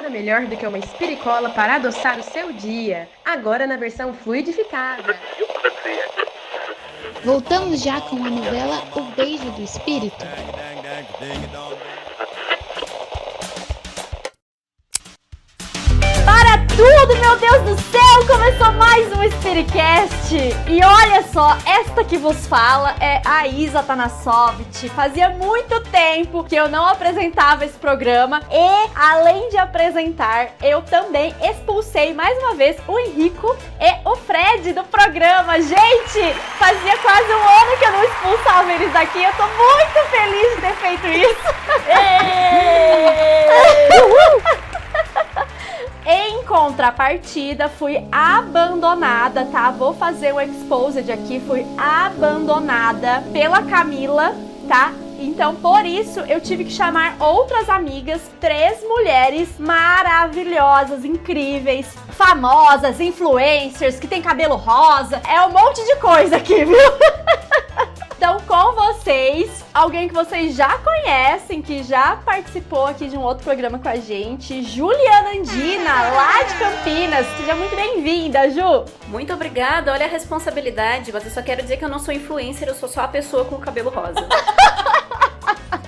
Nada melhor do que uma espiricola para adoçar o seu dia. Agora na versão fluidificada. Voltamos já com a novela O Beijo do Espírito. Para tudo, meu Deus do céu! Começou mais um Spiritcast! E olha só, esta que vos fala é a Isa Tanasovich. Fazia muito tempo que eu não apresentava esse programa e, além de apresentar, eu também expulsei mais uma vez o Henrico e o Fred do programa. Gente, fazia quase um ano que eu não expulsava eles daqui. Eu tô muito feliz de ter feito isso. Em contrapartida, fui abandonada, tá? Vou fazer um exposed aqui. Fui abandonada pela Camila, tá? Então, por isso, eu tive que chamar outras amigas, 3 mulheres maravilhosas, incríveis, famosas, influencers, que tem cabelo rosa. É um monte de coisa aqui, viu? Então, com vocês, alguém que vocês já conhecem, que já participou aqui de um outro programa com a gente, Juliana Andina, lá de Campinas. Seja muito bem-vinda, Ju! Muito obrigada, olha a responsabilidade, mas eu só quero dizer que eu não sou influencer, eu sou só a pessoa com o cabelo rosa.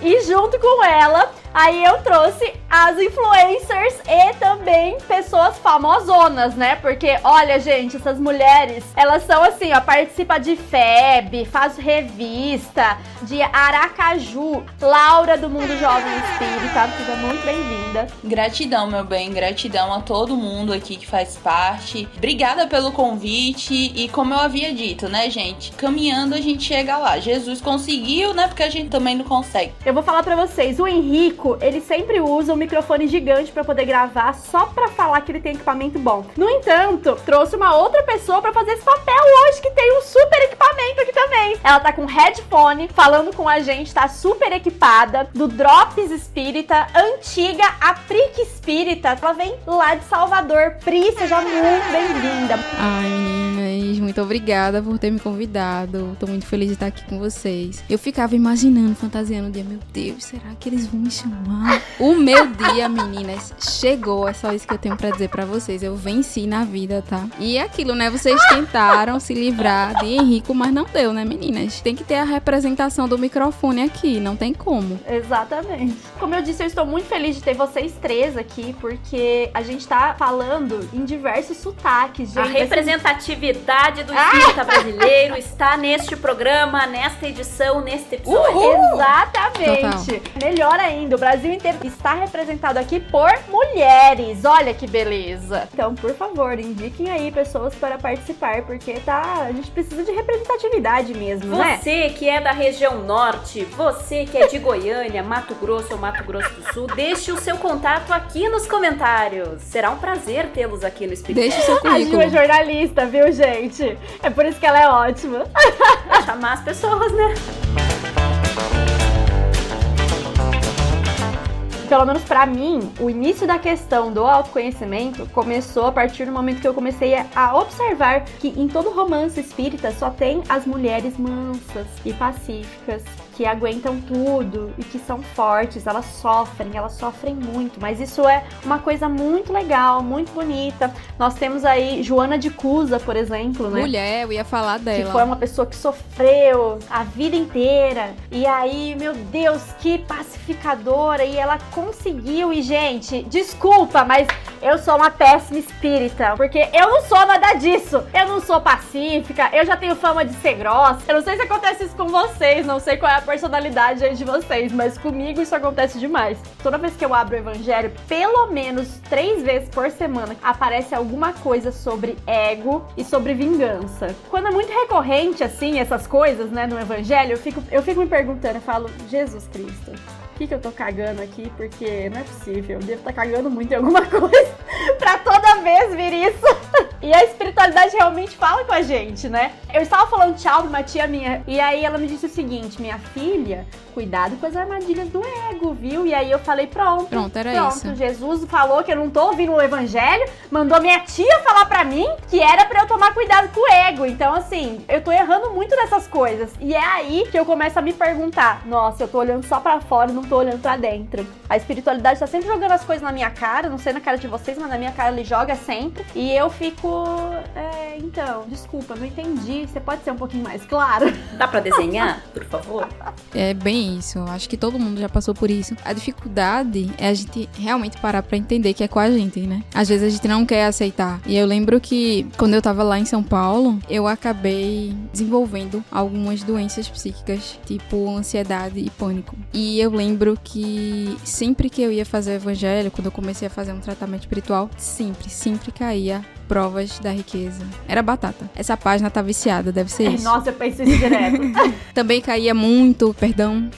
E junto com ela, aí eu trouxe as influencers e também pessoas famosonas, né? Porque, olha, gente, essas mulheres, elas são assim, ó, participa de FEB, faz revista, de Aracaju, Laura do Mundo Jovem Espírita, seja muito bem-vinda. Gratidão, meu bem, gratidão a todo mundo aqui que faz parte. Obrigada pelo convite e como eu havia dito, né, gente? Caminhando a gente chega lá. Jesus conseguiu, né? Porque a gente também não consegue. Eu vou falar pra vocês, o Henrico, ele sempre usa um microfone gigante pra poder gravar, só pra falar que ele tem equipamento bom. No entanto, trouxe uma outra pessoa pra fazer esse papel hoje, que tem um super equipamento aqui também. Ela tá com headphone, falando com a gente, tá super equipada, do Drops Espírita, antiga, a Prick Espírita. Ela vem lá de Salvador. Pri, seja muito bem-vinda. Ai, meninas, muito obrigada por ter me convidado. Tô muito feliz de estar aqui com vocês. Eu ficava imaginando, fantasiando o dia, meu Deus, será que eles vão me chamar? O meu dia, meninas, chegou. É só isso que eu tenho pra dizer pra vocês. Eu venci na vida, tá? E é aquilo, né? Vocês tentaram se livrar de Henrico, mas não deu, né, meninas? Tem que ter a representação do microfone aqui, não tem como. Exatamente. Como eu disse, eu estou muito feliz de ter vocês 3 aqui, porque a gente tá falando em diversos sotaques, gente. A representatividade do espírita brasileiro está neste programa, nesta edição, neste episódio. Exatamente. Total. Melhor ainda, o Brasil inteiro está representado aqui por mulheres. Olha que beleza. Então, por favor, indiquem aí pessoas para participar, porque a gente precisa de representatividade mesmo, né? Você que é da região norte, você que é de Goiânia, Mato Grosso ou Mato Grosso do Sul, deixe o seu contato aqui nos comentários. Será um prazer tê-los aqui no Espírito. Deixe o seu currículo. A Ju é jornalista, viu, gente? É por isso que ela é ótima. Pra chamar as pessoas, né? Pelo menos pra mim, o início da questão do autoconhecimento começou a partir do momento que eu comecei a observar que em todo romance espírita só tem as mulheres mansas e pacíficas, que aguentam tudo e que são fortes, elas sofrem muito, mas isso é uma coisa muito legal, muito bonita. Nós temos aí Joana de Cusa, por exemplo, né? Mulher, eu ia falar dela. Que foi uma pessoa que sofreu a vida inteira, e aí, meu Deus, que pacificadora, e ela conseguiu. E, gente, desculpa, mas eu sou uma péssima espírita, porque eu não sou nada disso. Eu não sou pacífica, eu já tenho fama de ser grossa. Eu não sei se acontece isso com vocês, não sei qual é a personalidade aí de vocês, mas comigo isso acontece demais. Toda vez que eu abro o evangelho, pelo menos 3 vezes por semana, aparece alguma coisa sobre ego e sobre vingança. Quando é muito recorrente, assim, essas coisas, né, no evangelho, eu fico me perguntando, eu falo, Jesus Cristo, o que eu tô cagando aqui? Porque não é possível, eu devo estar cagando muito em alguma coisa pra toda vez vir isso. E a espiritualidade realmente fala com a gente, né? Eu estava falando tchau pra uma tia minha, e aí ela me disse o seguinte: minha filha, cuidado com as armadilhas do ego, viu? E aí eu falei, pronto, era isso. Jesus falou que eu não tô ouvindo o evangelho, mandou minha tia falar pra mim que era pra eu tomar cuidado com o ego. Então, assim, eu tô errando muito nessas coisas. E é aí que eu começo a me perguntar, nossa, eu tô olhando só pra fora e não tô olhando pra dentro. A espiritualidade tá sempre jogando as coisas na minha cara, não sei na cara de vocês, mas na minha cara ele joga sempre. E eu fico, então, desculpa, não entendi. Você pode ser um pouquinho mais claro? Dá pra desenhar, por favor? É bem isso, eu acho que todo mundo já passou por isso. A dificuldade é a gente realmente parar pra entender que é com a gente, né? Às vezes a gente não quer aceitar. E eu lembro que quando eu tava lá em São Paulo, eu acabei desenvolvendo algumas doenças psíquicas, tipo ansiedade e pânico. E eu lembro que sempre que eu ia fazer o evangelho, quando eu comecei a fazer um tratamento espiritual, sempre caía provas da riqueza. Era batata. Essa página tá viciada, deve ser isso. Nossa, eu pensei isso direto. Também caía muito,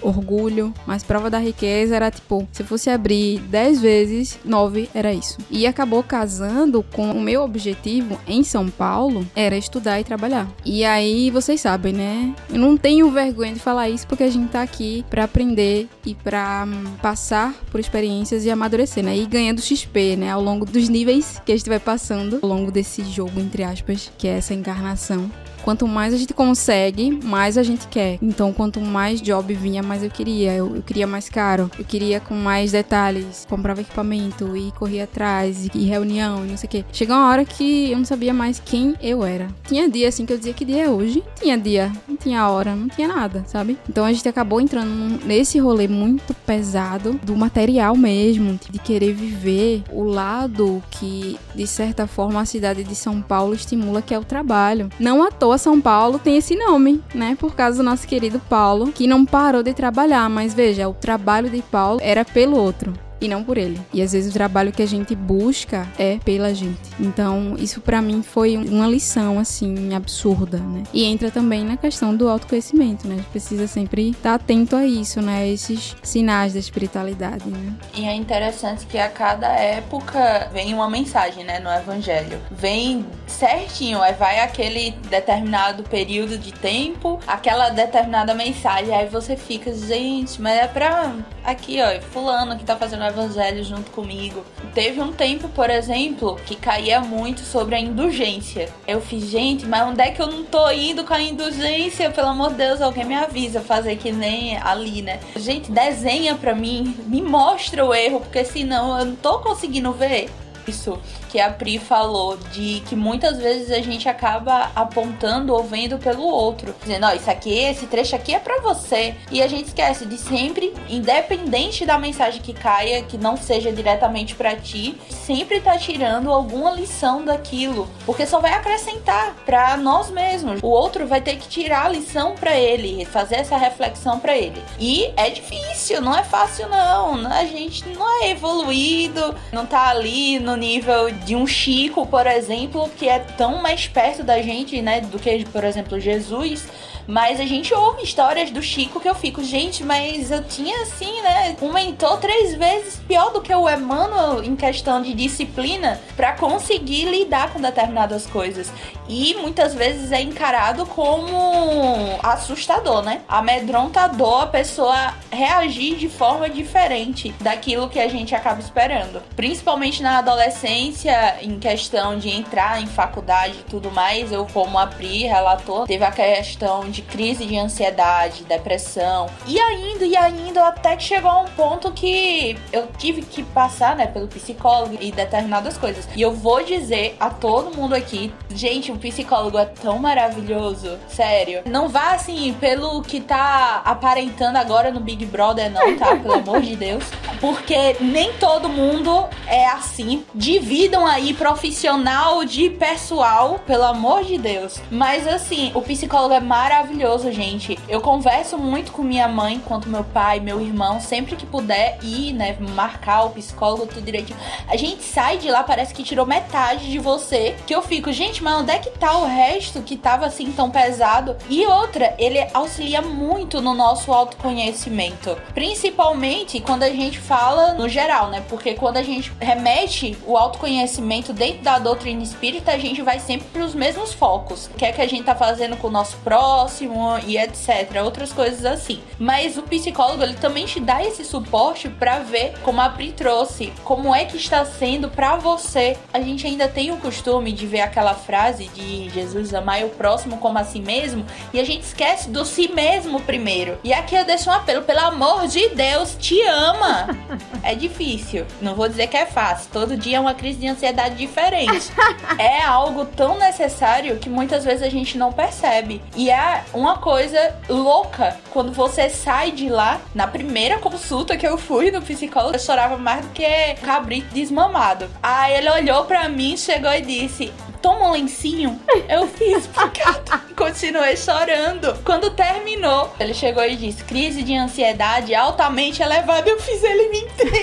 orgulho, mas prova da riqueza era tipo, se fosse abrir 10 vezes, 9 era isso. E acabou casando com o meu objetivo em São Paulo, era estudar e trabalhar. E aí, vocês sabem, né? Eu não tenho vergonha de falar isso, porque a gente tá aqui pra aprender e pra passar por experiências e amadurecer, né? E ganhando XP, né? Ao longo dos níveis que a gente vai passando, ao longo desse jogo, entre aspas, que é essa encarnação. Quanto mais a gente consegue, mais a gente quer. Então, quanto mais job vinha, mais eu queria. Eu queria mais caro. Eu queria com mais detalhes. Comprava equipamento e corria atrás. E reunião e não sei o quê. Chegou uma hora que eu não sabia mais quem eu era. Tinha dia, assim, que eu dizia que dia é hoje. Tinha dia, não tinha hora, não tinha nada, sabe? Então, a gente acabou entrando nesse rolê muito pesado do material mesmo. De querer viver o lado que, de certa forma, a cidade de São Paulo estimula, que é o trabalho. Não à toa São Paulo tem esse nome, né? Por causa do nosso querido Paulo, que não parou de trabalhar. Mas veja, o trabalho de Paulo era pelo outro e não por ele. E às vezes o trabalho que a gente busca é pela gente. Então, isso pra mim foi uma lição, assim, absurda, né? E entra também na questão do autoconhecimento, né? A gente precisa sempre estar atento a isso, né? Esses sinais da espiritualidade, né? E é interessante que a cada época vem uma mensagem, né? No evangelho. Vem certinho, aí vai aquele determinado período de tempo, aquela determinada mensagem, aí você fica, gente, mas é pra aqui, ó, fulano que tá fazendo o evangelho junto comigo. Teve um tempo, por exemplo, que caía muito sobre a indulgência. Eu fiz, gente, mas onde é que eu não tô indo com a indulgência? Pelo amor de Deus, alguém me avisa, fazer que nem ali, né? Gente, desenha pra mim, me mostra o erro, porque senão eu não tô conseguindo ver. Isso que a Pri falou, de que muitas vezes a gente acaba apontando ou vendo pelo outro, dizendo, ó, isso aqui, esse trecho aqui é pra você, e a gente esquece de sempre, independente da mensagem que caia, que não seja diretamente pra ti, sempre tá tirando alguma lição daquilo, porque só vai acrescentar pra nós mesmos. O outro vai ter que tirar a lição pra ele, fazer essa reflexão pra ele, e é difícil, não é fácil não, a gente não é evoluído, não tá ali no nível de um Chico, por exemplo, que é tão mais perto da gente, né, do que, por exemplo, Jesus. Mas a gente ouve histórias do Chico que eu fico, gente, mas eu tinha assim, né, um mentor 3 vezes pior do que o Emmanuel em questão de disciplina pra conseguir lidar com determinadas coisas. E muitas vezes é encarado como assustador, né? Amedrontador a pessoa reagir de forma diferente daquilo que a gente acaba esperando. Principalmente na adolescência, em questão de entrar em faculdade e tudo mais, eu, como a Pri relatou, teve a questão de crise de ansiedade, depressão, e ainda, até que chegou a um ponto que eu tive que passar, né, pelo psicólogo e determinadas coisas. E eu vou dizer a todo mundo aqui, gente, o psicólogo é tão maravilhoso, sério. Não vá, assim, pelo que tá aparentando agora no Big Brother, não, tá? Pelo amor de Deus. Porque nem todo mundo é assim. Dividam aí profissional de pessoal, pelo amor de Deus. Mas, assim, o psicólogo é maravilhoso. maravilhoso, gente. Eu converso muito com minha mãe, quanto meu pai, meu irmão, sempre que puder ir, né, marcar o psicólogo, tudo direitinho. A gente sai de lá, parece que tirou metade de você, que eu fico, gente, mas onde é que tá o resto que tava assim tão pesado? E outra, ele auxilia muito no nosso autoconhecimento, principalmente quando a gente fala no geral, né, porque quando a gente remete o autoconhecimento dentro da doutrina espírita, a gente vai sempre pros mesmos focos, o que é que a gente tá fazendo com o nosso próximo e etc, outras coisas assim. Mas o psicólogo, ele também te dá esse suporte pra ver, como a Pri trouxe, como é que está sendo pra você. A gente ainda tem o costume de ver aquela frase de Jesus, amai o próximo como a si mesmo, e a gente esquece do si mesmo primeiro. E aqui eu deixo um apelo, pelo amor de Deus, te ama. É difícil, não vou dizer que é fácil, todo dia é uma crise de ansiedade diferente. É algo tão necessário que muitas vezes a gente não percebe. E é uma coisa louca quando você sai de lá. Na primeira consulta que eu fui no psicólogo, eu chorava mais do que cabrito desmamado. Aí ele olhou pra mim, chegou e disse: toma um lencinho. Eu fiz porque eu continuei chorando. Quando terminou, ele chegou e disse: crise de ansiedade altamente elevada. Eu fiz, ele me entende.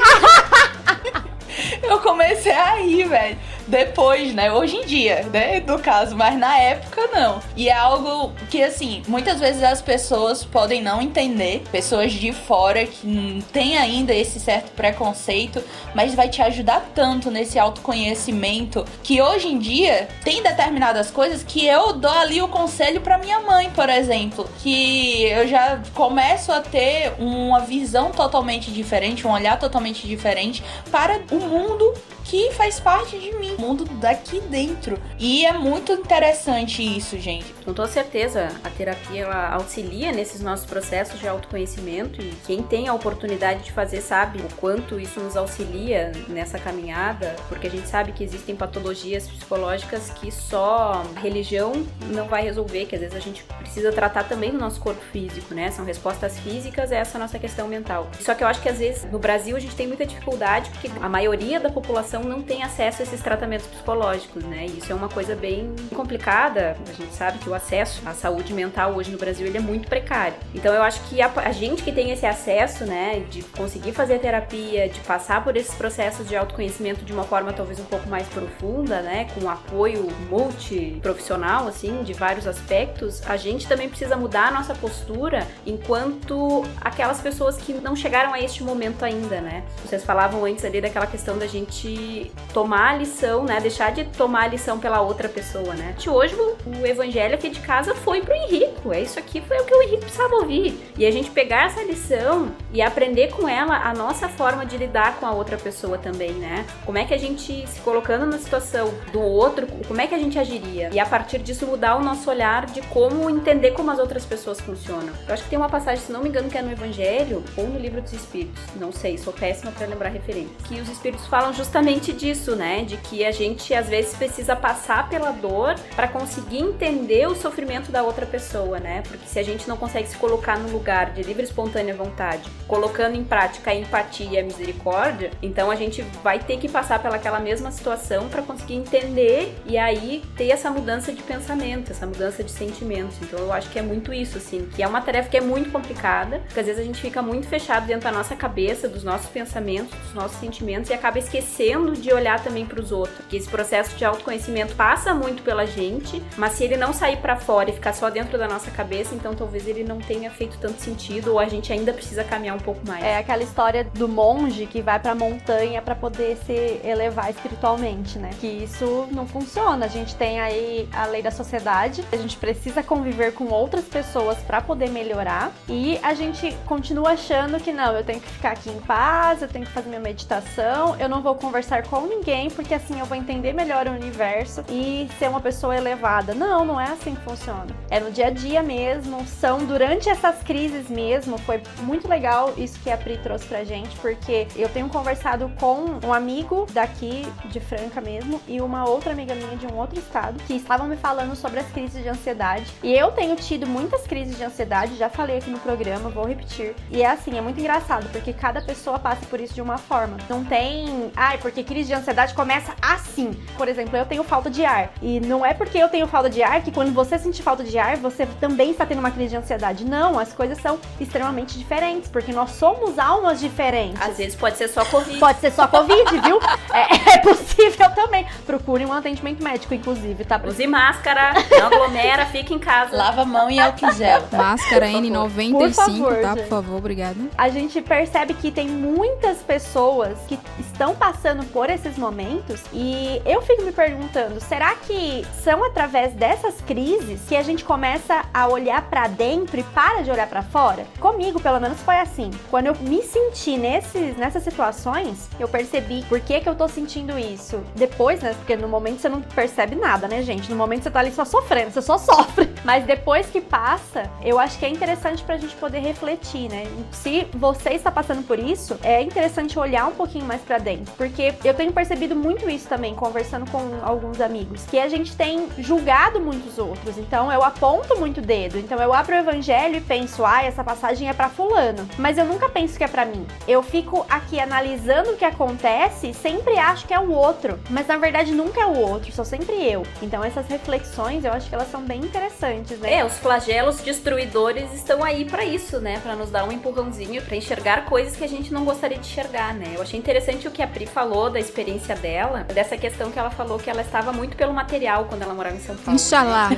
Eu comecei a rir, velho. Depois, né? Hoje em dia, né? No caso, mas na época não. E é algo que, assim, muitas vezes as pessoas podem não entender. Pessoas de fora que têm ainda esse certo preconceito, mas vai te ajudar tanto nesse autoconhecimento que hoje em dia tem determinadas coisas que eu dou ali o conselho pra minha mãe, por exemplo. Que eu já começo a ter uma visão totalmente diferente, um olhar totalmente diferente para o mundo que faz parte de mim, o mundo daqui dentro. E é muito interessante isso, gente. Com toda certeza, a terapia ela auxilia nesses nossos processos de autoconhecimento, e quem tem a oportunidade de fazer sabe o quanto isso nos auxilia nessa caminhada, porque a gente sabe que existem patologias psicológicas que só a religião não vai resolver, que às vezes a gente precisa tratar também no nosso corpo físico, né? São respostas físicas a essa nossa questão mental. Só que eu acho que às vezes no Brasil a gente tem muita dificuldade, porque a maioria da população não tem acesso a esses tratamentos psicológicos, né? E isso é uma coisa bem complicada. A gente sabe que o acesso à saúde mental hoje no Brasil ele é muito precário. Então eu acho que a gente que tem esse acesso, né, de conseguir fazer terapia, de passar por esses processos de autoconhecimento de uma forma talvez um pouco mais profunda, né, com apoio multiprofissional, assim, de vários aspectos, a gente também precisa mudar a nossa postura enquanto aquelas pessoas que não chegaram a este momento ainda, né? Vocês falavam antes ali daquela questão da gente tomar a lição, né? Deixar de tomar a lição pela outra pessoa, né? Hoje o evangelho aqui de casa foi pro Henrico. Isso aqui foi o que o Henrico precisava ouvir. E a gente pegar essa lição e aprender com ela a nossa forma de lidar com a outra pessoa também, né? Como é que a gente, se colocando na situação do outro, como é que a gente agiria? E a partir disso mudar o nosso olhar de como entender como as outras pessoas funcionam. Eu acho que tem uma passagem, se não me engano, que é no Evangelho ou no Livro dos Espíritos. Não sei, sou péssima pra lembrar referência. Que os Espíritos falam justamente disso, né? De que a gente às vezes precisa passar pela dor para conseguir entender o sofrimento da outra pessoa, né? Porque se a gente não consegue se colocar no lugar de livre e espontânea vontade, colocando em prática a empatia e a misericórdia, então a gente vai ter que passar pelaquela mesma situação para conseguir entender e aí ter essa mudança de pensamento, essa mudança de sentimentos. Então eu acho que é muito isso, assim, que é uma tarefa que é muito complicada, porque às vezes a gente fica muito fechado dentro da nossa cabeça, dos nossos pensamentos, dos nossos sentimentos e acaba esquecendo de olhar também para os outros. Porque esse processo de autoconhecimento passa muito pela gente, mas se ele não sair para fora e ficar só dentro da nossa cabeça, então talvez ele não tenha feito tanto sentido ou a gente ainda precisa caminhar um pouco mais. É aquela história do monge que vai pra montanha para poder se elevar espiritualmente, né? Que isso não funciona. A gente tem aí a lei da sociedade, a gente precisa conviver com outras pessoas para poder melhorar e a gente continua achando que não, eu tenho que ficar aqui em paz, eu tenho que fazer minha meditação, eu não vou conversar com ninguém porque assim eu vou entender melhor o universo e ser uma pessoa elevada. Não, não é assim que funciona. É no dia a dia mesmo, são durante essas crises mesmo. Foi muito legal isso que a Pri trouxe pra gente, porque eu tenho conversado com um amigo daqui de Franca mesmo e uma outra amiga minha de um outro estado que estavam me falando sobre as crises de ansiedade. E eu tenho tido muitas crises de ansiedade, já falei aqui no programa, vou repetir. E é assim, é muito engraçado, porque cada pessoa passa por isso de uma forma. Não tem, porque crise de ansiedade começa assim. Por exemplo, eu tenho falta de ar. E não é porque eu tenho falta de ar que quando você sentir falta de ar, você também está tendo uma crise de ansiedade. Não, as coisas são extremamente diferentes, porque nós somos almas diferentes. Às vezes pode ser só Covid. Pode ser só Covid, viu? É possível também. Procure um atendimento médico, inclusive, tá? Use máscara, não aglomera, fica em casa. Lava a mão e álcool gel. Máscara Por N95, favor, tá? gente. Por favor, obrigada. A gente percebe que tem muitas pessoas que estão passando por esses momentos e eu fico me perguntando, será que são através dessas crises que a gente começa a olhar pra dentro e para de olhar pra fora? Comigo, pelo menos, foi assim. Quando eu me senti nessas situações, eu percebi por que eu tô sentindo isso. Depois, né, porque no momento você não percebe nada, né, gente? No momento você tá ali só sofrendo, você só sofre. Mas depois que passa, eu acho que é interessante pra gente poder refletir, né? Se você está passando por isso, é interessante olhar um pouquinho mais pra dentro, porque eu tenho percebido muito isso também, conversando com alguns amigos, que a gente tem julgado muitos outros, então eu aponto muito o dedo, então eu abro o evangelho e penso, essa passagem é pra fulano, mas eu nunca penso que é pra mim. Eu fico aqui analisando o que acontece, sempre acho que é o outro, mas na verdade nunca é o outro, sou sempre eu. Então essas reflexões, eu acho que elas são bem interessantes, né? Os flagelos destruidores estão aí pra isso, né? Pra nos dar um empurrãozinho, pra enxergar coisas que a gente não gostaria de enxergar, né? Eu achei interessante o que a Pri falou da experiência dela, dessa questão que ela falou que ela estava muito pelo material quando ela morava em São Paulo. Inxalá.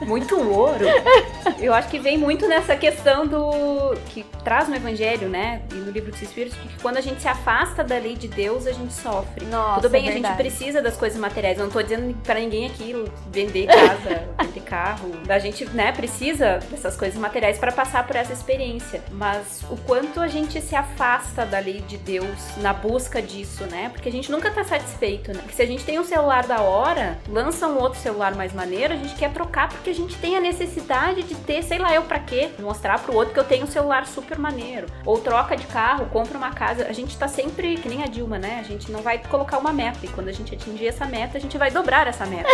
Muito ouro. Eu acho que vem muito nessa questão que traz no Evangelho, né? E no livro dos Espíritos, que quando a gente se afasta da lei de Deus, a gente sofre. Nossa, tudo bem, é a gente verdade. precisa das coisas materiais. Eu não tô dizendo pra ninguém aqui vender casa, vender carro. A gente, né, precisa dessas coisas materiais pra passar por essa experiência. Mas o quanto a gente se afasta da lei de Deus na busca disso, né? Porque a gente nunca tá satisfeito, né? Porque se a gente tem um celular da hora, lança um outro celular mais maneiro, a gente quer trocar porque a gente tem a necessidade de ter, sei lá eu pra quê, mostrar pro outro que eu tenho um celular super maneiro. Ou troca de carro, compra uma casa. A gente tá sempre, que nem a Dilma, né? A gente não vai colocar uma meta. E quando a gente atingir essa meta, a gente vai dobrar essa meta.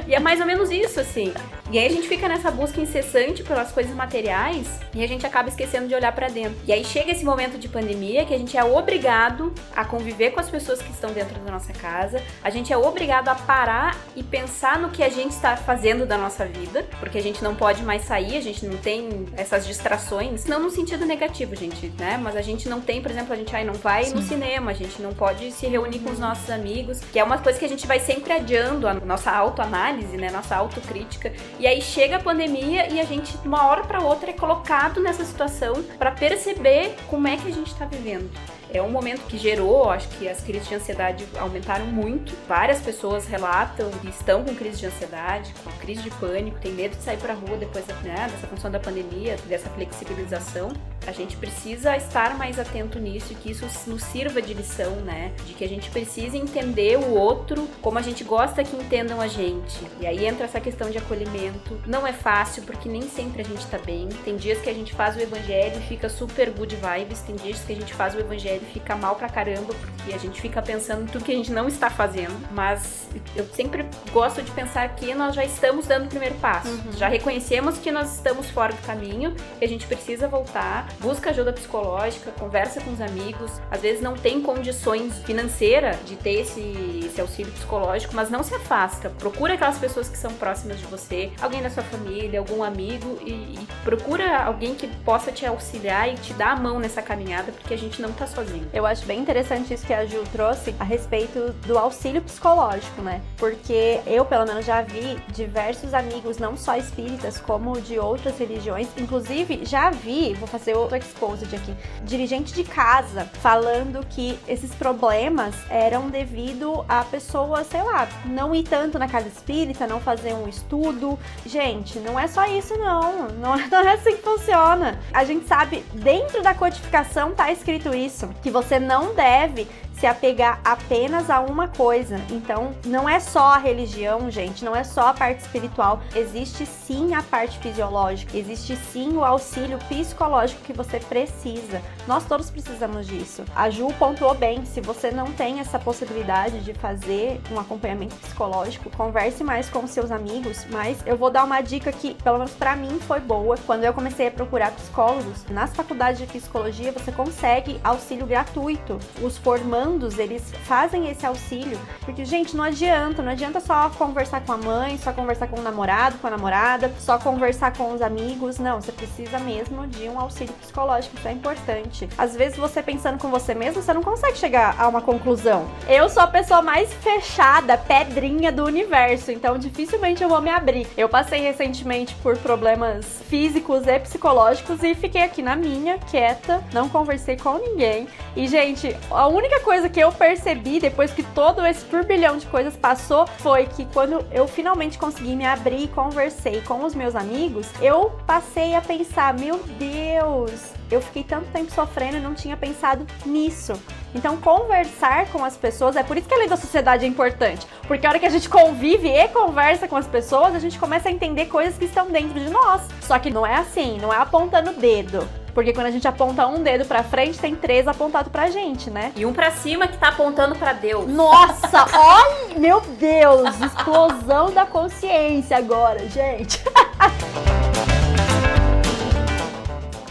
E é mais ou menos isso, assim. E aí a gente fica nessa busca incessante pelas coisas materiais e a gente acaba esquecendo de olhar pra dentro. E aí chega esse momento de pandemia que a gente é obrigado a conviver com as pessoas que estão dentro da nossa casa. A gente é obrigado a parar e pensar no que a gente está fazendo da nossa vida, porque a gente não pode mais sair, a gente não tem essas distrações, não no sentido negativo, gente, né? Mas a gente não tem, por exemplo, a gente não vai no cinema, a gente não pode se reunir com os nossos amigos, que é uma coisa que a gente vai sempre adiando, a nossa autoanálise, né? Nossa autocrítica. E aí chega a pandemia e a gente, de uma hora para outra, é colocado nessa situação para perceber como é que a gente tá vivendo. É um momento que gerou, acho que as crises de ansiedade aumentaram muito. Várias pessoas relatam que estão com crise de ansiedade, com crise de pânico, tem medo de sair pra rua depois dessa função da pandemia, dessa flexibilização. A gente precisa estar mais atento nisso e que isso nos sirva de lição, né? De que a gente precisa entender o outro como a gente gosta que entendam a gente. E aí entra essa questão de acolhimento. Não é fácil, porque nem sempre a gente tá bem. Tem dias que a gente faz o evangelho e fica super good vibes. Tem dias que a gente faz o evangelho e fica mal pra caramba, porque a gente fica pensando em tudo que a gente não está fazendo. Mas eu sempre gosto de pensar que nós já estamos dando o primeiro passo. Já reconhecemos que nós estamos fora do caminho, que a gente precisa voltar. Busca ajuda psicológica, conversa com os amigos. Às vezes não tem condições financeiras de ter esse auxílio psicológico, mas não se afasta. Procura aquelas pessoas que são próximas de você, alguém da sua família, algum amigo, e procura alguém que possa te auxiliar e te dar a mão nessa caminhada, porque a gente não tá sozinho. Eu acho bem interessante isso que a Ju trouxe a respeito do auxílio psicológico, né? Porque eu, pelo menos, já vi diversos amigos, não só espíritas, como de outras religiões. Inclusive, já vi, vou fazer outro exposed aqui, dirigente de casa falando que esses problemas eram devido a pessoas, sei lá, não ir tanto na casa espírita, não fazer um estudo. Gente, não é só isso não é assim que funciona. A gente sabe, dentro da codificação tá escrito isso, que você não deve se apegar apenas a uma coisa. Então, não é só a religião, gente, não é só a parte espiritual. Existe sim a parte fisiológica, existe sim o auxílio psicológico que você precisa. Nós todos precisamos disso. A Ju pontuou bem, se você não tem essa possibilidade de fazer um acompanhamento psicológico, converse mais com os seus amigos, mas eu vou dar uma dica que, pelo menos pra mim, foi boa. Quando eu comecei a procurar psicólogos, nas faculdades de psicologia, você consegue auxílio gratuito. Os formandos educandos, eles fazem esse auxílio, porque, gente, não adianta só conversar com a mãe, só conversar com o namorado, com a namorada, só conversar com os amigos, não, você precisa mesmo de um auxílio psicológico, isso é importante. Às vezes você pensando com você mesmo, você não consegue chegar a uma conclusão. Eu sou a pessoa mais fechada, pedrinha do universo, então dificilmente eu vou me abrir. Eu passei recentemente por problemas físicos e psicológicos e fiquei aqui na minha, quieta, não conversei com ninguém. E, gente, a única coisa que eu percebi depois que todo esse turbilhão de coisas passou foi que quando eu finalmente consegui me abrir e conversei com os meus amigos, eu passei a pensar, meu Deus, eu fiquei tanto tempo sofrendo e não tinha pensado nisso. Então, conversar com as pessoas, é por isso que a lei da sociedade é importante. Porque a hora que a gente convive e conversa com as pessoas, a gente começa a entender coisas que estão dentro de nós. Só que não é assim, não é apontando o dedo. Porque quando a gente aponta um dedo pra frente, tem 3 apontados pra gente, né? E um pra cima que tá apontando pra Deus. Nossa, olha, meu Deus, explosão da consciência agora, gente.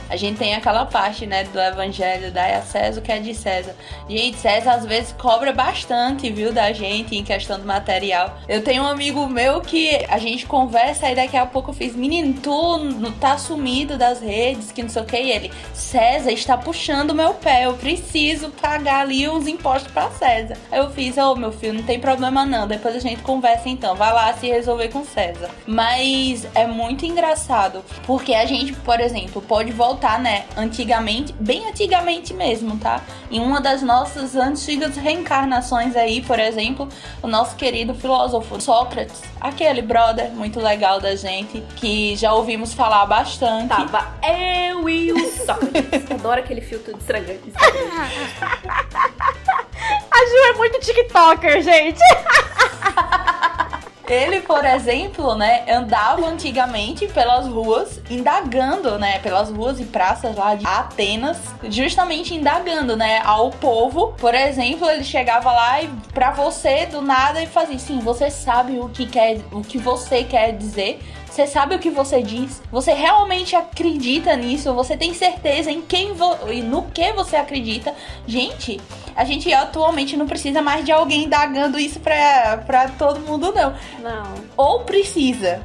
A gente tem aquela parte, né, do evangelho, dai a César o que é de César. Gente, César às vezes cobra bastante, viu, da gente em questão do material. Eu tenho um amigo meu que a gente conversa e daqui a pouco eu fiz, menino, tu tá sumido das redes, que não sei o que, e ele, César está puxando meu pé, eu preciso pagar ali uns impostos pra César. Aí eu fiz, meu filho, não tem problema não, depois a gente conversa então, vai lá se resolver com César. Mas é muito engraçado, porque a gente, por exemplo, pode voltar, né, antigamente, bem antigamente mesmo, tá? Em uma das nossas antigas reencarnações aí, por exemplo, o nosso querido filósofo Sócrates, aquele brother muito legal da gente, que já ouvimos falar bastante. Tava eu e o Sócrates. Adoro aquele filtro de Instagram. A Ju é muito tiktoker, gente. Ele, por exemplo, né, andava antigamente pelas ruas, indagando, né, pelas ruas e praças lá de Atenas, justamente indagando, né, ao povo. Por exemplo, ele chegava lá e pra você, do nada, e fazia assim, você sabe o que você quer dizer? Você sabe o que você diz? Você realmente acredita nisso? Você tem certeza em e no que você acredita? Gente, a gente atualmente não precisa mais de alguém indagando isso pra todo mundo, não. Não. Ou precisa.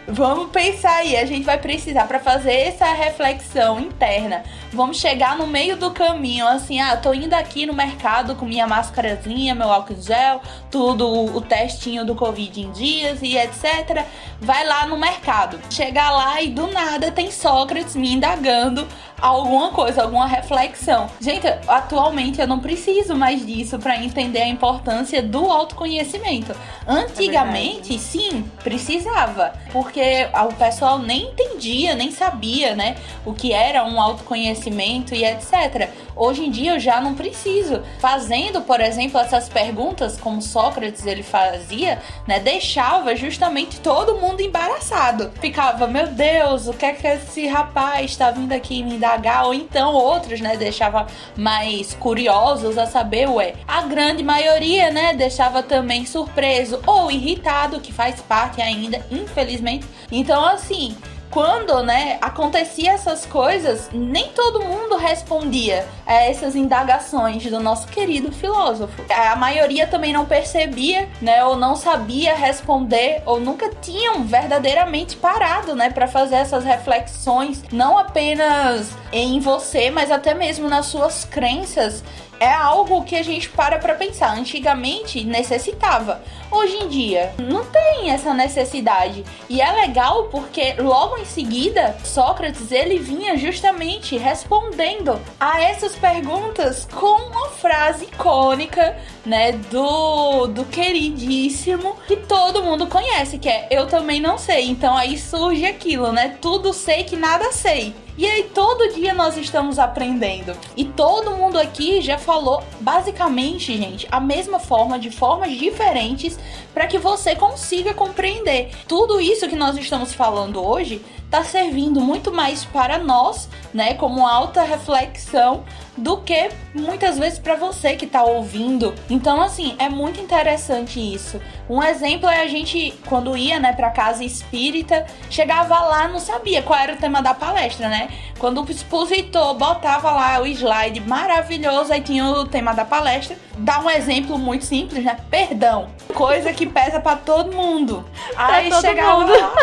Vamos pensar aí, a gente vai precisar para fazer essa reflexão interna. Vamos chegar no meio do caminho, assim, tô indo aqui no mercado com minha máscarazinha, meu álcool gel, tudo, o testinho do Covid em dias e etc. Vai lá no mercado. Chegar lá e do nada tem Sócrates me indagando alguma coisa, alguma reflexão. Gente, atualmente eu não preciso mais disso para entender a importância do autoconhecimento. Antigamente, sim, precisava, porque o pessoal nem entendia, nem sabia, né, o que era um autoconhecimento e etc. Hoje em dia eu já não preciso. Fazendo, por exemplo, essas perguntas, como Sócrates ele fazia, né, deixava justamente todo mundo embaraçado. Ficava, meu Deus, o que é que esse rapaz está vindo aqui me indagar? Ou então outros, né, deixava mais curiosos a saber, a grande maioria, né, deixava também surpreso ou irritado, que faz parte ainda, infelizmente. Então, assim, quando, né, acontecia essas coisas, nem todo mundo respondia a essas indagações do nosso querido filósofo. A maioria também não percebia, né, ou não sabia responder, ou nunca tinham verdadeiramente parado, né, para fazer essas reflexões, não apenas em você, mas até mesmo nas suas crenças. É algo que a gente para pensar. Antigamente necessitava. Hoje em dia não tem essa necessidade. E é legal porque logo em seguida Sócrates ele vinha justamente respondendo a essas perguntas com uma frase icônica, né, do queridíssimo que todo mundo conhece, que é eu também não sei. Então aí surge aquilo, né? Tudo sei que nada sei. E aí todo dia nós estamos aprendendo. E todo mundo aqui já falou basicamente, gente, a mesma forma, de formas diferentes, para que você consiga compreender. Tudo isso que nós estamos falando hoje tá servindo muito mais para nós, né, como alta reflexão, do que muitas vezes para você que tá ouvindo. Então, assim, é muito interessante isso. Um exemplo é a gente, quando ia, né, pra casa espírita, chegava lá, não sabia qual era o tema da palestra, né? Quando o expositor botava lá o slide maravilhoso, aí tinha o tema da palestra. Dá um exemplo muito simples, né? Perdão. Coisa que pesa pra todo mundo. Aí chegava lá,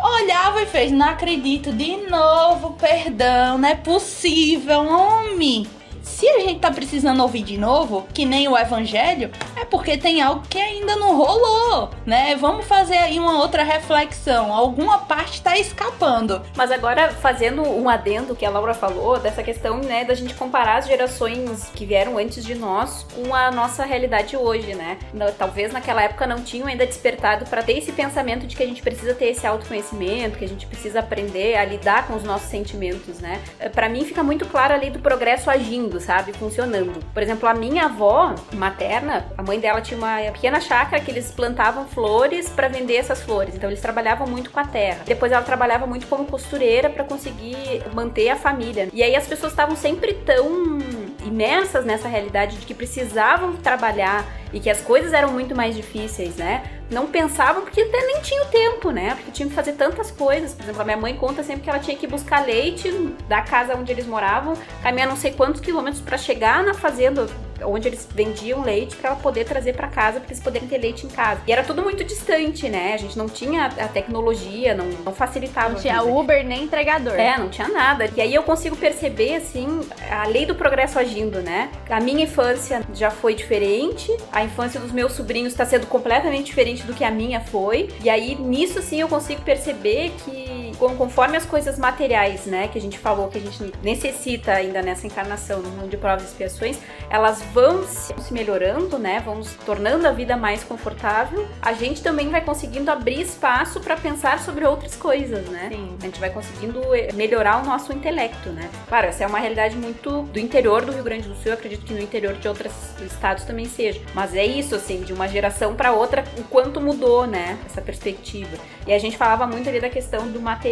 olhava e fez, não acredito, de novo, perdão, não é possível, homem. Se a gente tá precisando ouvir de novo, que nem o evangelho, é porque tem algo que ainda não rolou, né? Vamos fazer aí uma outra reflexão. Alguma parte tá escapando. Mas agora, fazendo um adendo que a Laura falou, dessa questão, né, da gente comparar as gerações que vieram antes de nós com a nossa realidade hoje, né? Talvez naquela época não tinham ainda despertado para ter esse pensamento de que a gente precisa ter esse autoconhecimento, que a gente precisa aprender a lidar com os nossos sentimentos, né? Pra mim fica muito claro a lei do progresso agindo, sabe? Funcionando. Por exemplo, a minha avó materna, a mãe dela tinha uma pequena chácara que eles plantavam flores para vender essas flores. Então eles trabalhavam muito com a terra. Depois ela trabalhava muito como costureira para conseguir manter a família. E aí as pessoas estavam sempre tão imersas nessa realidade de que precisavam trabalhar e que as coisas eram muito mais difíceis, né? Não pensavam porque até nem tinha o tempo, né? Porque tinham que fazer tantas coisas. Por exemplo, a minha mãe conta sempre que ela tinha que buscar leite da casa onde eles moravam, caminhar não sei quantos quilômetros para chegar na fazenda onde eles vendiam leite para ela poder trazer para casa, para eles poderem ter leite em casa. E era tudo muito distante, né? A gente não tinha a tecnologia, não facilitava. Não tinha Uber nem entregador. Não tinha nada. E aí eu consigo perceber, assim, a lei do progresso agindo, né? A minha infância já foi diferente, a infância dos meus sobrinhos está sendo completamente diferente do que a minha foi. E aí, nisso, sim, eu consigo perceber que conforme as coisas materiais, né, que a gente falou, que a gente necessita ainda nessa encarnação, no mundo de provas e expiações, elas vão se melhorando, né, vão se tornando a vida mais confortável, a gente também vai conseguindo abrir espaço para pensar sobre outras coisas, né? Sim. A gente vai conseguindo melhorar o nosso intelecto, né? Claro, essa é uma realidade muito do interior do Rio Grande do Sul, eu acredito que no interior de outros estados também seja. Mas é isso, assim, de uma geração para outra, o quanto mudou, né, essa perspectiva. E a gente falava muito ali da questão do material,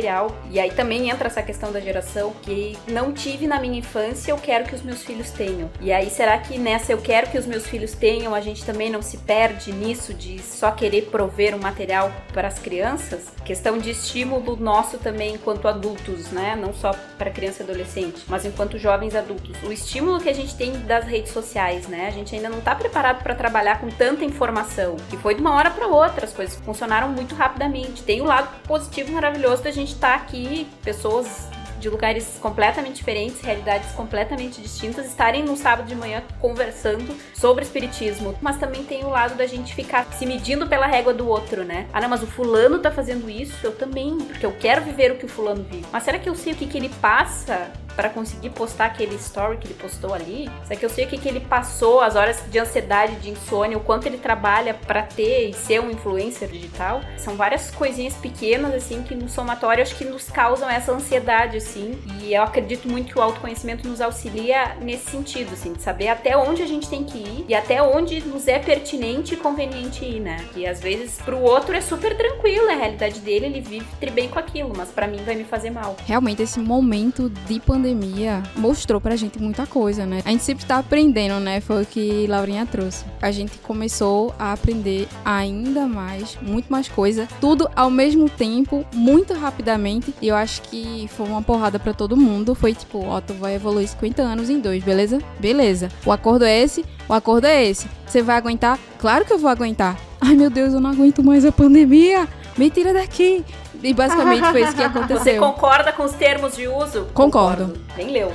e aí também entra essa questão da geração, que não tive na minha infância, eu quero que os meus filhos tenham. E aí, será que nessa eu quero que os meus filhos tenham, a gente também não se perde nisso de só querer prover um material para as crianças? Questão de estímulo nosso também enquanto adultos, né? Não só para criança e adolescente, mas enquanto jovens adultos. O estímulo que a gente tem das redes sociais, né? A gente ainda não está preparado para trabalhar com tanta informação, que foi de uma hora para outra, as coisas funcionaram muito rapidamente. Tem o lado positivo maravilhoso da gente estar aqui, pessoas de lugares completamente diferentes, realidades completamente distintas, estarem no sábado de manhã conversando sobre espiritismo. Mas também tem o lado da gente ficar se medindo pela régua do outro, né? Ah, não, mas o fulano tá fazendo isso, eu também, porque eu quero viver o que o fulano vive. Mas será que eu sei o que ele passa para conseguir postar aquele story que ele postou ali? Será que eu sei o que ele passou, as horas de ansiedade, de insônia, o quanto ele trabalha para ter e ser um influencer digital? São várias coisinhas pequenas, assim, que no somatório acho que nos causam essa ansiedade, assim, e eu acredito muito que o autoconhecimento nos auxilia nesse sentido, assim, de saber até onde a gente tem que ir e até onde nos é pertinente e conveniente ir, né? E às vezes pro outro é super tranquilo, é a realidade dele, ele vive bem com aquilo, mas pra mim vai me fazer mal. Realmente esse momento de pandemia mostrou pra gente muita coisa, né? A gente sempre tá aprendendo, né? Foi o que Laurinha trouxe. A gente começou a aprender ainda mais, muito mais coisa, tudo ao mesmo tempo, muito rapidamente, e eu acho que foi uma porrada pra todo mundo. Foi tipo, ó, tu vai evoluir 50 anos em 2, beleza? Beleza. O acordo é esse, o acordo é esse. Você vai aguentar? Claro que eu vou aguentar. Ai, meu Deus, eu não aguento mais a pandemia. Me tira daqui. E basicamente foi isso que aconteceu. Você concorda com os termos de uso? Concordo. Nem leu.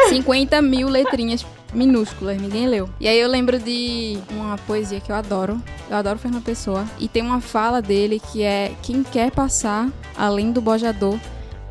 50 mil letrinhas minúsculas, ninguém leu. E aí eu lembro de uma poesia que eu adoro. Eu adoro Fernando Pessoa. E tem uma fala dele que é: quem quer passar além do bojador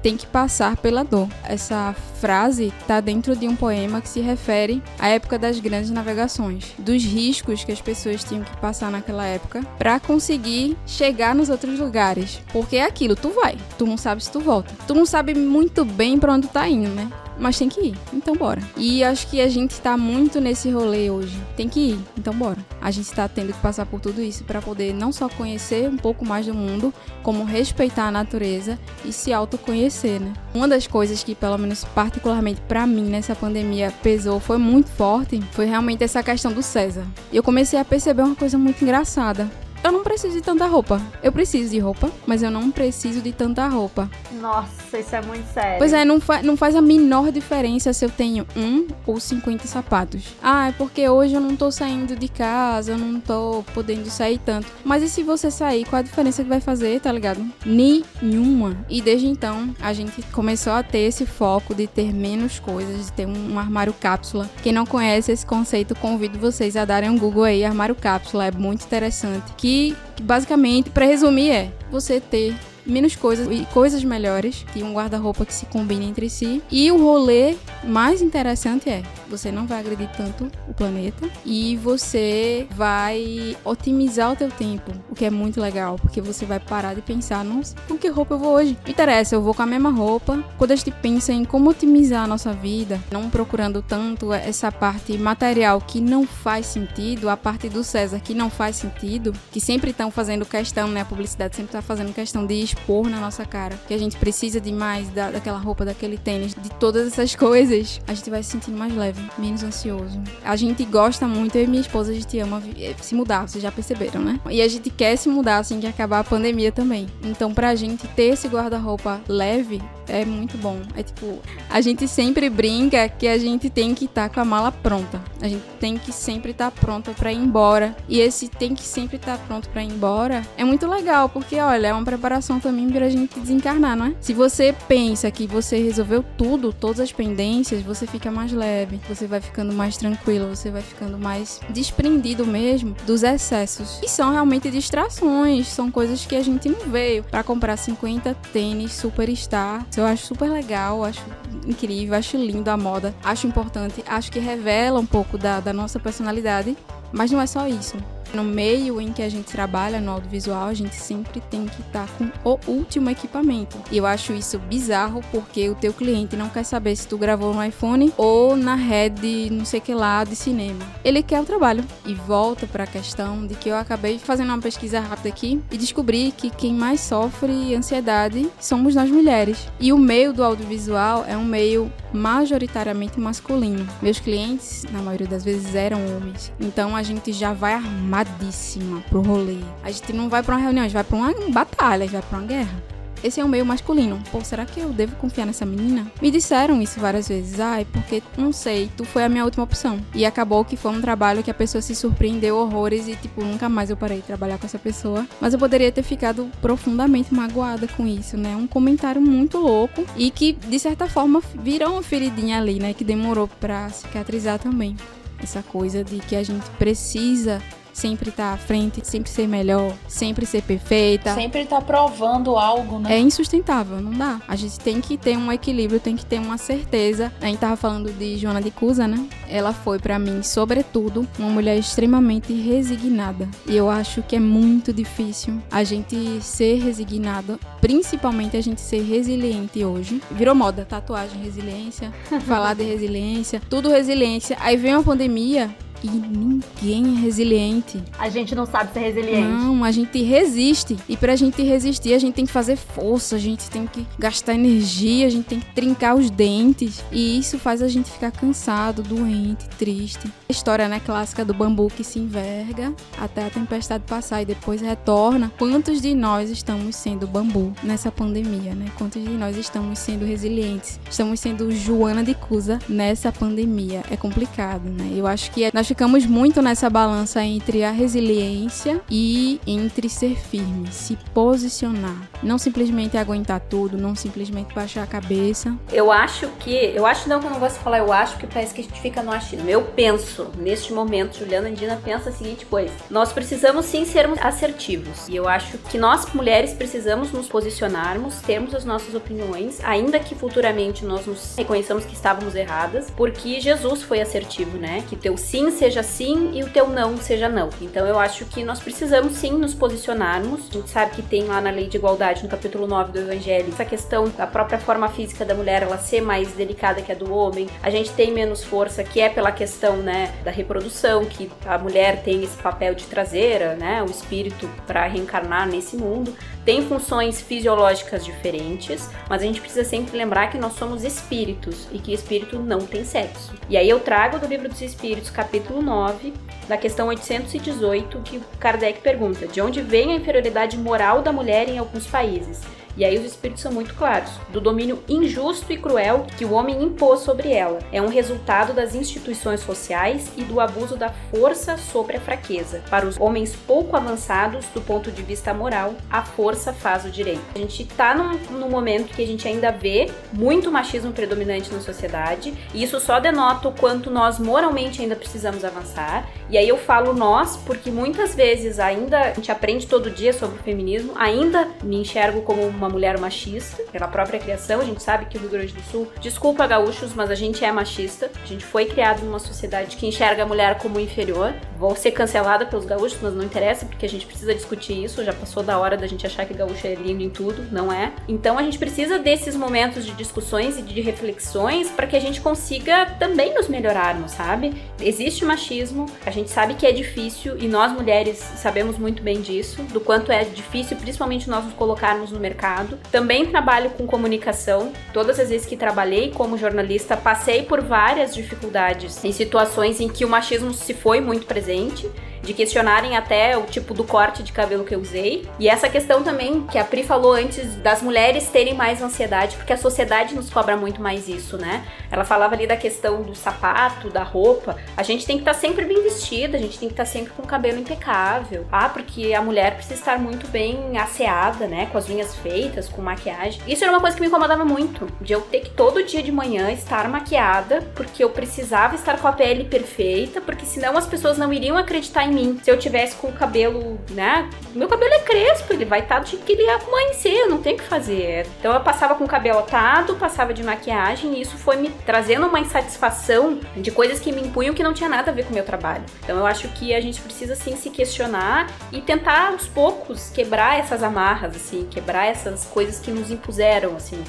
tem que passar pela dor. Essa frase está dentro de um poema que se refere à época das grandes navegações, dos riscos que as pessoas tinham que passar naquela época para conseguir chegar nos outros lugares. Porque é aquilo, tu vai, tu não sabe se tu volta. Tu não sabe muito bem para onde tu tá indo, né? mas tem que ir, então bora. E acho que a gente tá muito nesse rolê hoje. Tem que ir, então bora. A gente tá tendo que passar por tudo isso pra poder não só conhecer um pouco mais do mundo, como respeitar a natureza e se autoconhecer, né? Uma das coisas que, pelo menos particularmente pra mim, nessa pandemia pesou, foi muito forte, foi realmente essa questão do César. E eu comecei a perceber uma coisa muito engraçada. Eu não preciso de tanta roupa. Eu preciso de roupa, mas eu não preciso de tanta roupa. Nossa, isso é muito sério. Pois é, não faz a menor diferença se eu tenho 1 ou 50 sapatos. Ah, é porque hoje eu não tô saindo de casa, eu não tô podendo sair tanto. Mas e se você sair, qual a diferença que vai fazer, tá ligado? Nenhuma. E desde então, a gente começou a ter esse foco de ter menos coisas, de ter um armário cápsula. Quem não conhece esse conceito, convido vocês a darem um Google aí, armário cápsula, é muito interessante. Que basicamente, pra resumir, é você ter menos coisas e coisas melhores, e um guarda-roupa que se combine entre si. E o rolê mais interessante é, você não vai agredir tanto o planeta e você vai otimizar o teu tempo, o que é muito legal, porque você vai parar de pensar, nossa, com que roupa eu vou hoje? Não interessa, eu vou com a mesma roupa. Quando a gente pensa em como otimizar a nossa vida, não procurando tanto essa parte material que não faz sentido, a parte do César que não faz sentido, que sempre estão fazendo questão, né, a publicidade sempre está fazendo questão de expor na nossa cara, que a gente precisa de mais daquela roupa, daquele tênis, de todas essas coisas, a gente vai se sentindo mais leve, menos ansioso. A gente gosta muito, eu e minha esposa, a gente ama se mudar, vocês já perceberam, né? E a gente quer se mudar assim que acabar a pandemia também. Então, pra gente ter esse guarda-roupa leve, é muito bom. É tipo, a gente sempre brinca que a gente tem que estar com a mala pronta. A gente tem que sempre estar pronta pra ir embora. E esse tem que sempre estar pronto pra ir embora é muito legal, porque, olha, é uma preparação também pra gente desencarnar, não é? Se você pensa que você resolveu tudo, todas as pendências, você fica mais leve, você vai ficando mais tranquilo, você vai ficando mais desprendido mesmo dos excessos. E são realmente distrações, são coisas que a gente não veio pra comprar 50 tênis Superstar. Eu acho super legal, acho incrível, acho lindo a moda, acho importante, acho que revela um pouco da nossa personalidade, mas não é só isso. No meio em que a gente trabalha no audiovisual, a gente sempre tem que estar com o último equipamento. E eu acho isso bizarro, porque o teu cliente não quer saber se tu gravou no iPhone ou na rede, não sei que lá, de cinema. Ele quer o trabalho. E volta para a questão de que eu acabei fazendo uma pesquisa rápida aqui e descobri que quem mais sofre ansiedade somos nós mulheres. E o meio do audiovisual é um meio majoritariamente masculino. Meus clientes, na maioria das vezes, eram homens. Então a gente já vai armadíssima pro rolê. A gente não vai pra uma reunião, a gente vai pra uma batalha, a gente vai pra uma guerra. Esse é o meio masculino. Pô, será que eu devo confiar nessa menina? Me disseram isso várias vezes. Ai, porque, não sei, tu foi a minha última opção. E acabou que foi um trabalho que a pessoa se surpreendeu horrores e, tipo, nunca mais eu parei de trabalhar com essa pessoa. Mas eu poderia ter ficado profundamente magoada com isso, né? Um comentário muito louco e que, de certa forma, virou uma feridinha ali, né? Que demorou pra cicatrizar também. Essa coisa de que a gente precisa sempre estar à frente, sempre ser melhor, sempre ser perfeita. Sempre estar provando algo, né? É insustentável, não dá. A gente tem que ter um equilíbrio, tem que ter uma certeza. A gente tava falando de Joana de Cusa, né? Ela foi, pra mim, sobretudo, uma mulher extremamente resignada. E eu acho que é muito difícil a gente ser resignada, principalmente a gente ser resiliente hoje. Virou moda, tatuagem, resiliência, falar de resiliência, tudo resiliência. Aí vem uma pandemia e ninguém é resiliente. A gente não sabe ser resiliente. Não, a gente resiste. E pra gente resistir, a gente tem que fazer força, a gente tem que gastar energia, a gente tem que trincar os dentes. E isso faz a gente ficar cansado, doente, triste. A história, né, clássica do bambu que se enverga até a tempestade passar e depois retorna. Quantos de nós estamos sendo bambu nessa pandemia, né? Quantos de nós estamos sendo resilientes? Estamos sendo Joana de Cusa nessa pandemia. É complicado, né? Eu acho que nós ficamos muito nessa balança entre a resiliência e entre ser firme, se posicionar. Não simplesmente aguentar tudo, não simplesmente baixar a cabeça. Eu acho não, que eu não gosto de falar eu acho, que parece que a gente fica no achismo. Eu penso, neste momento, Juliana Andina pensa a seguinte coisa: nós precisamos sim sermos assertivos. E eu acho que nós, mulheres, precisamos nos posicionarmos, termos as nossas opiniões, ainda que futuramente nós nos reconheçamos que estávamos erradas, porque Jesus foi assertivo, né? Que teu sim seja sim e o teu não seja não. Então eu acho que nós precisamos sim nos posicionarmos. A gente sabe que tem lá na Lei de Igualdade, no capítulo 9 do Evangelho, essa questão da própria forma física da mulher, ela ser mais delicada que a do homem. A gente tem menos força, que é pela questão, né, da reprodução, que a mulher tem esse papel de traseira, né, o espírito para reencarnar nesse mundo. Tem funções fisiológicas diferentes, mas a gente precisa sempre lembrar que nós somos espíritos e que espírito não tem sexo. E aí eu trago do Livro dos Espíritos, capítulo 9, da questão 818, que Kardec pergunta: de onde vem a inferioridade moral da mulher em alguns países? E aí os espíritos são muito claros: do domínio injusto e cruel que o homem impôs sobre ela. É um resultado das instituições sociais e do abuso da força sobre a fraqueza. Para os homens pouco avançados do ponto de vista moral, a força faz o direito. A gente tá num momento que a gente ainda vê muito machismo predominante na sociedade, e isso só denota o quanto nós moralmente ainda precisamos avançar. E aí eu falo nós, porque muitas vezes ainda a gente aprende todo dia sobre o feminismo, ainda me enxergo como uma mulher machista, pela própria criação. A gente sabe que o Rio Grande do Sul, desculpa gaúchos, mas a gente é machista. A gente foi criado numa sociedade que enxerga a mulher como inferior. Vou ser cancelada pelos gaúchos, mas não interessa, porque a gente precisa discutir isso. Já passou da hora da gente achar que gaúcho é lindo em tudo, não é? Então a gente precisa desses momentos de discussões e de reflexões para que a gente consiga também nos melhorarmos, sabe? Existe machismo, a gente sabe que é difícil, e nós mulheres sabemos muito bem disso, do quanto é difícil, principalmente nós nos colocarmos no mercado. Também trabalho com comunicação. Todas as vezes que trabalhei como jornalista, passei por várias dificuldades em situações em que o machismo se foi muito presente, de questionarem até o tipo do corte de cabelo que eu usei. E essa questão também que a Pri falou antes, das mulheres terem mais ansiedade, porque a sociedade nos cobra muito mais isso, né? Ela falava ali da questão do sapato, da roupa. A gente tem que estar sempre bem vestida, a gente tem que estar sempre com o cabelo impecável. Porque a mulher precisa estar muito bem asseada, né? Com as unhas feitas, com maquiagem. Isso era uma coisa que me incomodava muito, de eu ter que todo dia de manhã estar maquiada, porque eu precisava estar com a pele perfeita, porque senão as pessoas não iriam acreditar em mim. Se eu tivesse com o cabelo, né? Meu cabelo é crespo, ele vai estar do jeito que ele amanhecer, não tem o que fazer. Então eu passava com o cabelo atado, passava de maquiagem, e isso foi me trazendo uma insatisfação de coisas que me impunham que não tinha nada a ver com o meu trabalho. Então eu acho que a gente precisa sim se questionar e tentar aos poucos quebrar essas amarras, assim, quebrar essas coisas que nos impuseram, assim.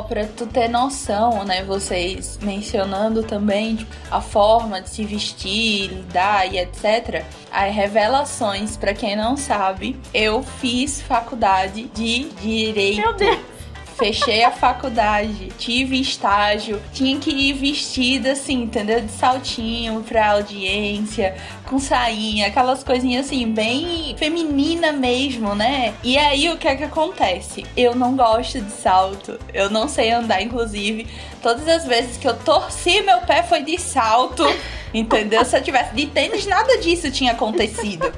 Pra tu ter noção, né, vocês mencionando também tipo, a forma de se vestir, lidar e etc. As revelações, pra quem não sabe, eu fiz faculdade de Direito. Meu Deus! Fechei a faculdade, tive estágio, tinha que ir vestida assim, entendeu? De saltinho pra audiência, com sainha, aquelas coisinhas assim, bem feminina mesmo, né? E aí o que é que acontece? Eu não gosto de salto, eu não sei andar, inclusive. Todas as vezes que eu torci meu pé foi de salto, entendeu? Se eu tivesse de tênis, nada disso tinha acontecido.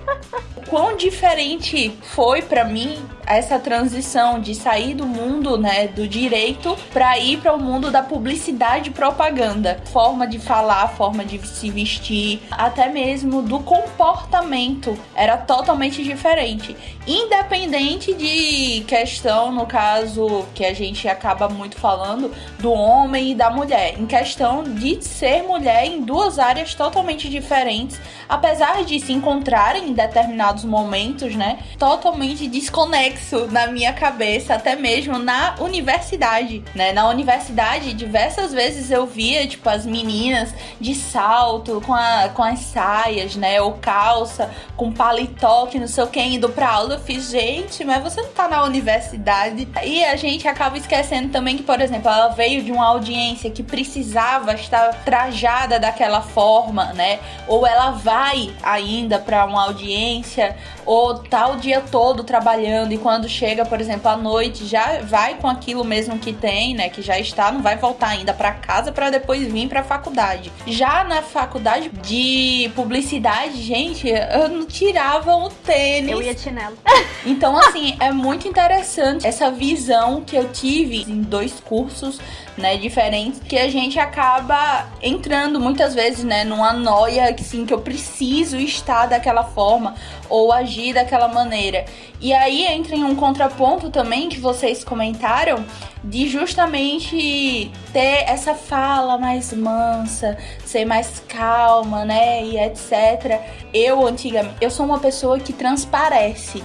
Quão diferente foi pra mim essa transição de sair do mundo, né, do direito pra ir para o mundo da publicidade e propaganda. Forma de falar, forma de se vestir, até mesmo do comportamento era totalmente diferente. Independente de questão, no caso, que a gente acaba muito falando, do homem e da mulher. Em questão de ser mulher em duas áreas totalmente diferentes, apesar de se encontrarem em determinados momentos, né, totalmente desconexo na minha cabeça, até mesmo na universidade, né, na universidade diversas vezes eu via, tipo, as meninas de salto, com as saias, né, ou calça, com paletó, que não sei o que, indo pra aula. Eu fiz, gente, mas você não tá na universidade. E a gente acaba esquecendo também que, por exemplo, ela veio de uma audiência que precisava estar trajada daquela forma, né, ou ela vai ainda pra uma audiência, ou tá o dia todo trabalhando, e quando chega, por exemplo, à noite, já vai com aquilo mesmo que tem, né, que já está, não vai voltar ainda pra casa pra depois vir pra faculdade. Já na faculdade de publicidade, gente, eu não tirava o tênis. Eu ia de chinelo. Então, assim, é muito interessante essa visão que eu tive em dois cursos, né, diferentes, que a gente acaba entrando muitas vezes, né, numa noia, assim, que eu preciso estar daquela forma, ou agir daquela maneira. E aí entra em um contraponto também que vocês comentaram, de justamente ter essa fala mais mansa, ser mais calma, né, e etc. Eu sou uma pessoa que transparece,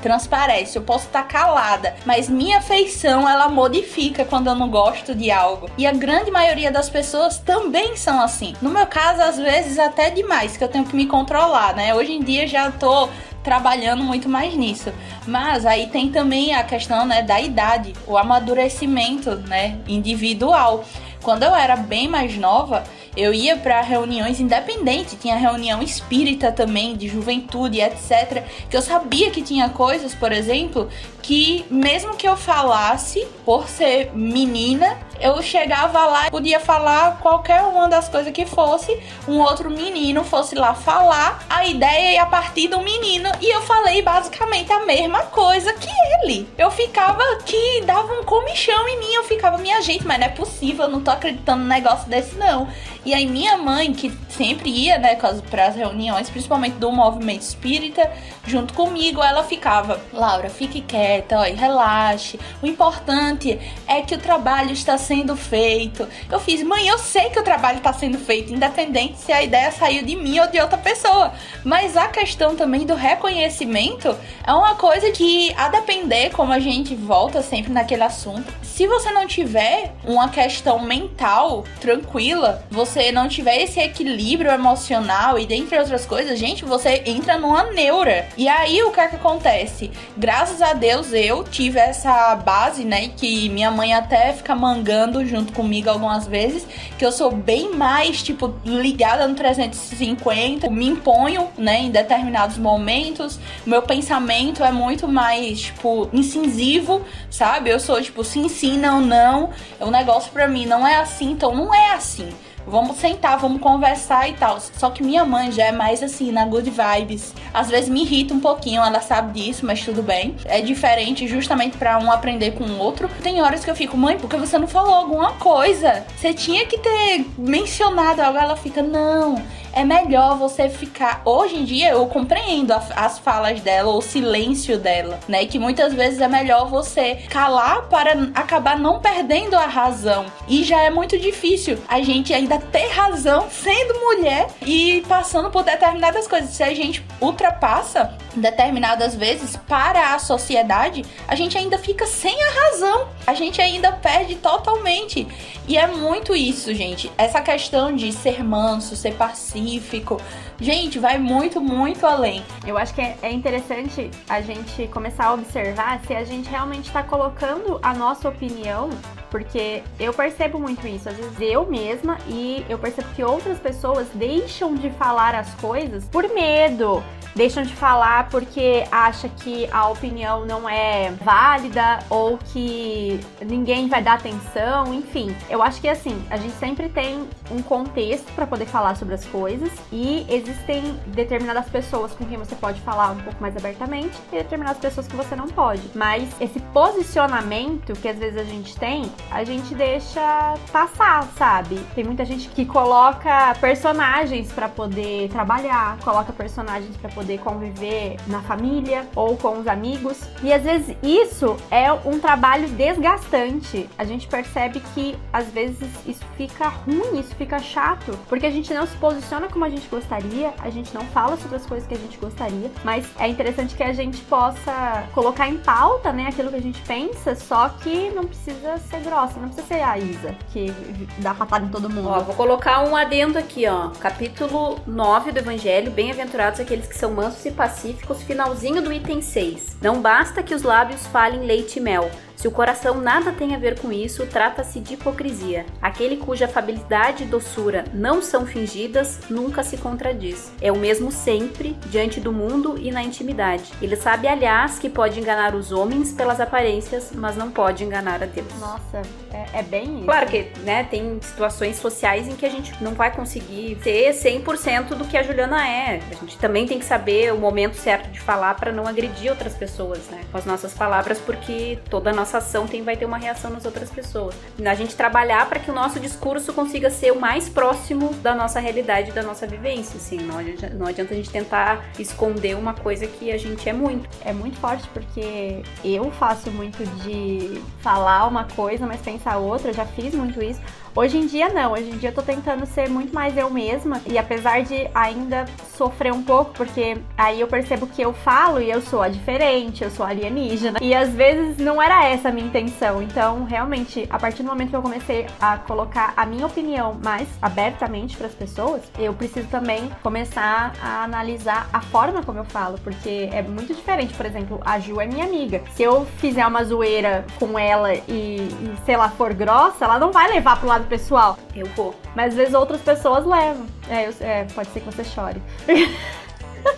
eu posso estar calada, mas minha feição, ela modifica quando eu não gosto de algo. E a grande maioria das pessoas também são assim. No meu caso, às vezes até demais, que eu tenho que me controlar, né, hoje em dia já tô trabalhando muito mais nisso. Mas aí tem também a questão, né, da idade, o amadurecimento, né, individual. Quando eu era bem mais nova, eu ia para reuniões independentes, tinha reunião espírita também, de juventude, etc. Que eu sabia que tinha coisas, por exemplo, que mesmo que eu falasse, por ser menina, eu chegava lá e podia falar qualquer uma das coisas que fosse, um outro menino fosse lá falar, a ideia ia partir do menino, e eu falei basicamente a mesma coisa que ele. Eu ficava que dava um comichão em mim, eu ficava, minha gente, mas não é possível, eu não tô acreditando num negócio desse não. E aí minha mãe, que sempre ia, né, para as reuniões, principalmente do movimento espírita, junto comigo, ela ficava, Laura, fique quieta, ó, e relaxe, o importante é que o trabalho está sendo feito. Eu fiz, mãe, eu sei que o trabalho está sendo feito, independente se a ideia saiu de mim ou de outra pessoa, mas a questão também do reconhecimento é uma coisa que, a depender, como a gente volta sempre naquele assunto, se você não tiver uma questão mental tranquila, você não tiver esse equilíbrio emocional e dentre outras coisas, gente, você entra numa neura. E aí o que é que acontece? Graças a Deus eu tive essa base, né, que minha mãe até fica mangando junto comigo algumas vezes, que eu sou bem mais, tipo, ligada no 350, me imponho, né, em determinados momentos, meu pensamento é muito mais, tipo, incisivo, sabe? Eu sou, tipo, sim, não, o negócio pra mim não é assim, então não é assim. Vamos sentar, vamos conversar e tal. Só que minha mãe já é mais assim, na good vibes. Às vezes me irrita um pouquinho, ela sabe disso, mas tudo bem. É diferente justamente pra um aprender com o outro. Tem horas que eu fico, mãe, por que você não falou alguma coisa? Você tinha que ter mencionado algo. Ela fica, não, é melhor você ficar... Hoje em dia eu compreendo as falas dela, o silêncio dela, né? Que muitas vezes é melhor você calar para acabar não perdendo a razão. E já é muito difícil a gente ainda ter razão sendo mulher e passando por determinadas coisas. Se a gente ultrapassa determinadas vezes para a sociedade, a gente ainda fica sem a razão. A gente ainda perde totalmente. E é muito isso, gente. Essa questão de ser manso, ser pacífico, gente, vai muito, muito além. Eu acho que é interessante a gente começar a observar se a gente realmente está colocando a nossa opinião, porque eu percebo muito isso, às vezes eu mesma, e eu percebo que outras pessoas deixam de falar as coisas por medo, deixam de falar porque acha que a opinião não é válida ou que ninguém vai dar atenção, enfim. Eu acho que assim, a gente sempre tem um contexto para poder falar sobre as coisas e existem determinadas pessoas com quem você pode falar um pouco mais abertamente e determinadas pessoas que você não pode. Mas esse posicionamento que às vezes a gente deixa passar, sabe? Tem muita gente que coloca personagens para poder trabalhar, coloca personagens para poder conviver na família ou com os amigos. E às vezes isso é um trabalho desgastante. A gente percebe que às vezes isso fica ruim, isso fica chato, porque a gente não se posiciona como a gente gostaria, a gente não fala sobre as coisas que a gente gostaria, mas é interessante que a gente possa colocar em pauta, né, aquilo que a gente pensa, só que não precisa ser grossa, não precisa ser a Isa, que dá patada em todo mundo. Ó, vou colocar um adendo aqui, ó. Capítulo 9 do Evangelho, bem-aventurados aqueles que são mansos e pacíficos, finalzinho do item 6. Não basta que os lábios falem leite e mel. Se o coração nada tem a ver com isso, trata-se de hipocrisia. Aquele cuja afabilidade e doçura não são fingidas, nunca se contradiz. É o mesmo sempre, diante do mundo e na intimidade. Ele sabe, aliás, que pode enganar os homens pelas aparências, mas não pode enganar a Deus. Nossa, é bem isso. Claro que, né, tem situações sociais em que a gente não vai conseguir ser 100% do que a Juliana é. A gente também tem que saber o momento certo de falar para não agredir outras pessoas, né, com as nossas palavras, porque toda a nossa nossa ação vai ter uma reação nas outras pessoas. A gente trabalhar para que o nosso discurso consiga ser o mais próximo da nossa realidade, da nossa vivência, assim. Não adianta a gente tentar esconder uma coisa que a gente é muito. É muito forte porque eu faço muito de falar uma coisa, mas pensar outra, eu já fiz muito isso. Hoje em dia não, hoje em dia eu tô tentando ser muito mais eu mesma e apesar de ainda sofrer um pouco, porque aí eu percebo que eu falo e eu sou a diferente, eu sou alienígena e às vezes não era essa a minha intenção, então realmente a partir do momento que eu comecei a colocar a minha opinião mais abertamente para as pessoas, eu preciso também começar a analisar a forma como eu falo, porque é muito diferente, por exemplo, a Ju é minha amiga, se eu fizer uma zoeira com ela e sei lá, for grossa, ela não vai levar pro lado pessoal. Eu vou. Mas às vezes outras pessoas levam. Pode ser que você chore.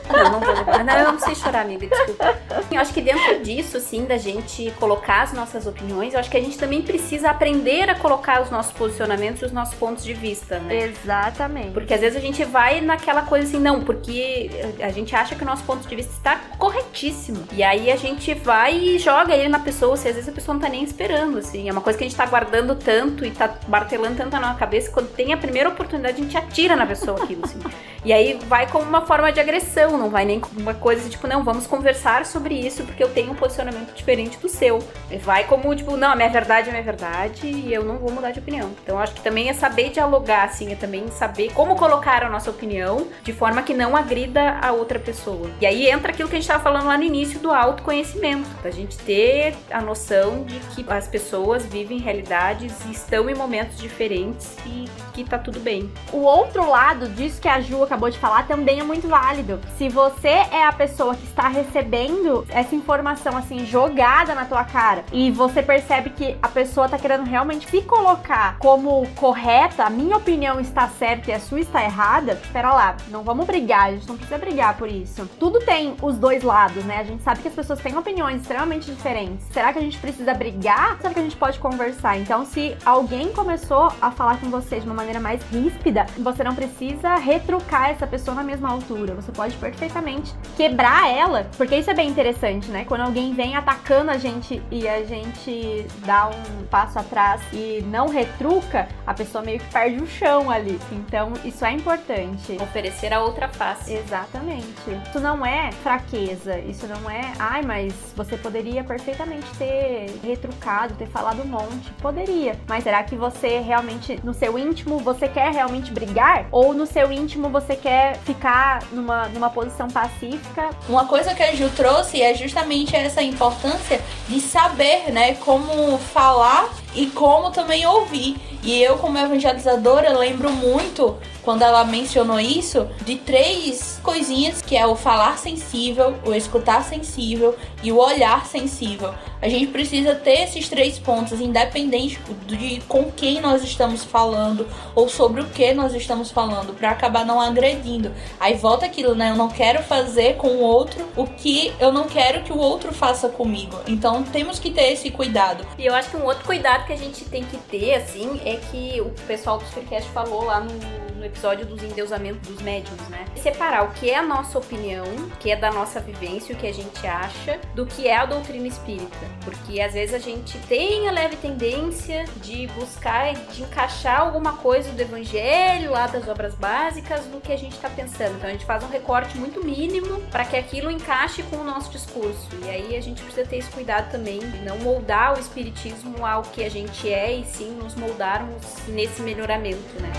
Não vou levar. Não, eu não sei chorar, amiga, desculpa. Eu acho que dentro disso, assim, da gente colocar as nossas opiniões, eu acho que a gente também precisa aprender a colocar os nossos posicionamentos e os nossos pontos de vista, né? Exatamente. Porque às vezes a gente vai naquela coisa assim, não, porque a gente acha que o nosso ponto de vista está corretíssimo. E aí a gente vai e joga ele na pessoa, assim, às vezes a pessoa não tá nem esperando, assim. É uma coisa que a gente tá guardando tanto e tá martelando tanto na cabeça, que quando tem a primeira oportunidade a gente atira na pessoa aquilo, assim. E aí vai como uma forma de agressão, não vai nem como uma coisa assim, tipo, não, vamos conversar sobre isso porque eu tenho um posicionamento diferente do seu. Vai como, tipo, não, a minha verdade é a minha verdade e eu não vou mudar de opinião. Então acho que também é saber dialogar, assim, é também saber como colocar a nossa opinião de forma que não agrida a outra pessoa. E aí entra aquilo que a gente tava falando lá no início do autoconhecimento, da gente ter a noção de que as pessoas vivem realidades e estão em momentos diferentes e que tá tudo bem. O outro lado disso que a Ju acabou de falar também é muito válido. Se você é a pessoa que está recebendo essa informação assim jogada na tua cara e você percebe que a pessoa tá querendo realmente se colocar como correta, a minha opinião está certa e a sua está errada, pera lá, não vamos brigar, a gente não precisa brigar por isso. Tudo tem os dois lados, né? A gente sabe que as pessoas têm opiniões extremamente diferentes. Será que a gente precisa brigar? Será que a gente pode conversar? Então, se alguém começou a falar com você de uma maneira mais ríspida, você não precisa retrucar essa pessoa na mesma altura. Você pode perfeitamente quebrar ela, porque isso é bem interessante, né? Quando alguém vem atacando a gente e a gente dá um passo atrás e não retruca, a pessoa meio que perde o chão ali. Então, isso é importante. Oferecer a outra face. Exatamente. Isso não é fraqueza, isso não é, ai, mas você poderia perfeitamente ter retrucado, ter falado um monte. Poderia. Mas será que você realmente, no seu íntimo, você quer realmente brigar? Ou no seu íntimo você quer ficar numa posição pacífica? Uma coisa que a Ju trouxe é justamente essa importância de saber, né, como falar e como também ouvir. E eu, como evangelizadora, lembro muito, quando ela mencionou isso, de 3 coisinhas, que é o falar sensível, o escutar sensível e o olhar sensível. A gente precisa ter esses 3 pontos, independente de com quem nós estamos falando ou sobre o que nós estamos falando, para acabar não agredindo. Aí volta aquilo, né? Eu não quero fazer com o outro o que eu não quero que o outro faça comigo. Então temos que ter esse cuidado. E eu acho que um outro cuidado que a gente tem que ter, assim, é que o pessoal do Spiritcast falou lá no episódio dos endeusamentos dos médiuns, né? Separar o que é a nossa opinião, o que é da nossa vivência, o que a gente acha, do que é a doutrina espírita. Porque às vezes a gente tem a leve tendência de buscar, de encaixar alguma coisa do evangelho, lá das obras básicas, no que a gente tá pensando. Então a gente faz um recorte muito mínimo para que aquilo encaixe com o nosso discurso. E aí a gente precisa ter esse cuidado também de não moldar o espiritismo ao que a gente é e sim nos moldarmos nesse melhoramento, né?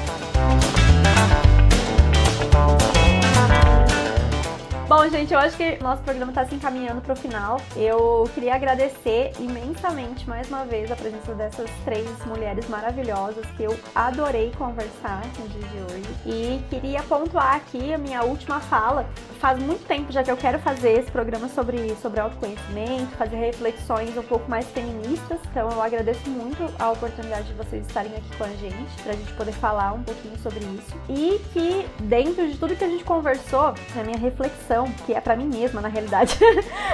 Bom, gente, eu acho que o nosso programa está se encaminhando para o final. Eu queria agradecer imensamente, mais uma vez, a presença dessas 3 mulheres maravilhosas que eu adorei conversar no dia de hoje. E queria pontuar aqui a minha última fala. Faz muito tempo já que eu quero fazer esse programa sobre autoconhecimento, fazer reflexões um pouco mais feministas. Então eu agradeço muito a oportunidade de vocês estarem aqui com a gente, pra gente poder falar um pouquinho sobre isso. E que dentro de tudo que a gente conversou, a minha reflexão reflexão, que é pra mim mesma, na realidade,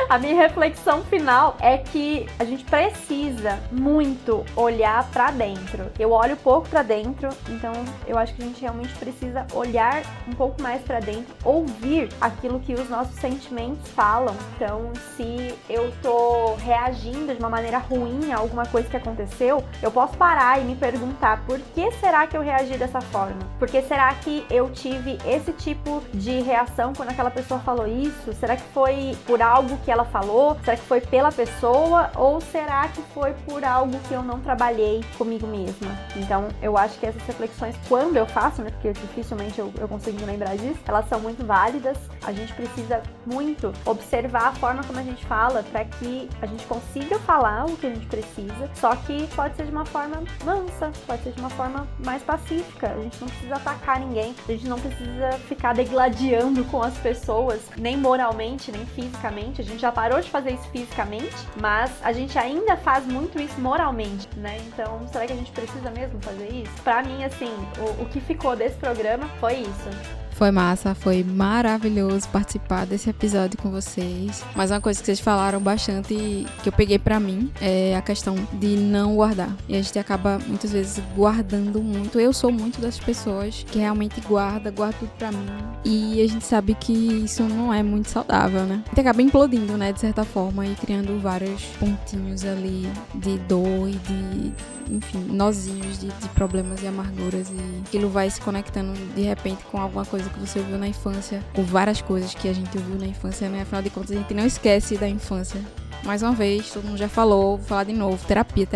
a minha reflexão final é que a gente precisa muito olhar pra dentro. Eu olho pouco pra dentro, então eu acho que a gente realmente precisa olhar um pouco mais pra dentro, ouvir aquilo que os nossos sentimentos falam. Então, se eu tô reagindo de uma maneira ruim a alguma coisa que aconteceu, eu posso parar e me perguntar: por que será que eu reagi dessa forma? Por que será que eu tive esse tipo de reação quando aquela pessoa falou isso? Será que foi por algo que ela falou? Será que foi pela pessoa? Ou será que foi por algo que eu não trabalhei comigo mesma? Então, eu acho que essas reflexões, quando eu faço, né, porque dificilmente eu consigo me lembrar disso, elas são muito válidas. A gente precisa muito observar a forma como a gente fala para que a gente consiga falar o que a gente precisa, só que pode ser de uma forma mansa, pode ser de uma forma mais pacífica. A gente não precisa atacar ninguém, a gente não precisa ficar degladiando com as pessoas, nem moralmente, nem fisicamente. A gente já parou de fazer isso fisicamente, mas a gente ainda faz muito isso moralmente, né? Então, será que a gente precisa mesmo fazer isso? Pra mim, assim, o que ficou desse programa foi isso. Foi massa, foi maravilhoso participar desse episódio com vocês. Mas uma coisa que vocês falaram bastante, que eu peguei pra mim, é a questão de não guardar. E a gente acaba muitas vezes guardando muito. Eu sou muito das pessoas que realmente guarda tudo pra mim. E a gente sabe que isso não é muito saudável, né? A gente acaba implodindo, né, de certa forma, e criando vários pontinhos ali de dor e de, enfim, nozinhos de problemas e amarguras. E aquilo vai se conectando de repente com alguma coisa que você ouviu na infância, com várias coisas que a gente ouviu na infância, né? Afinal de contas, a gente não esquece da infância. Mais uma vez, todo mundo já falou, vou falar de novo, terapia,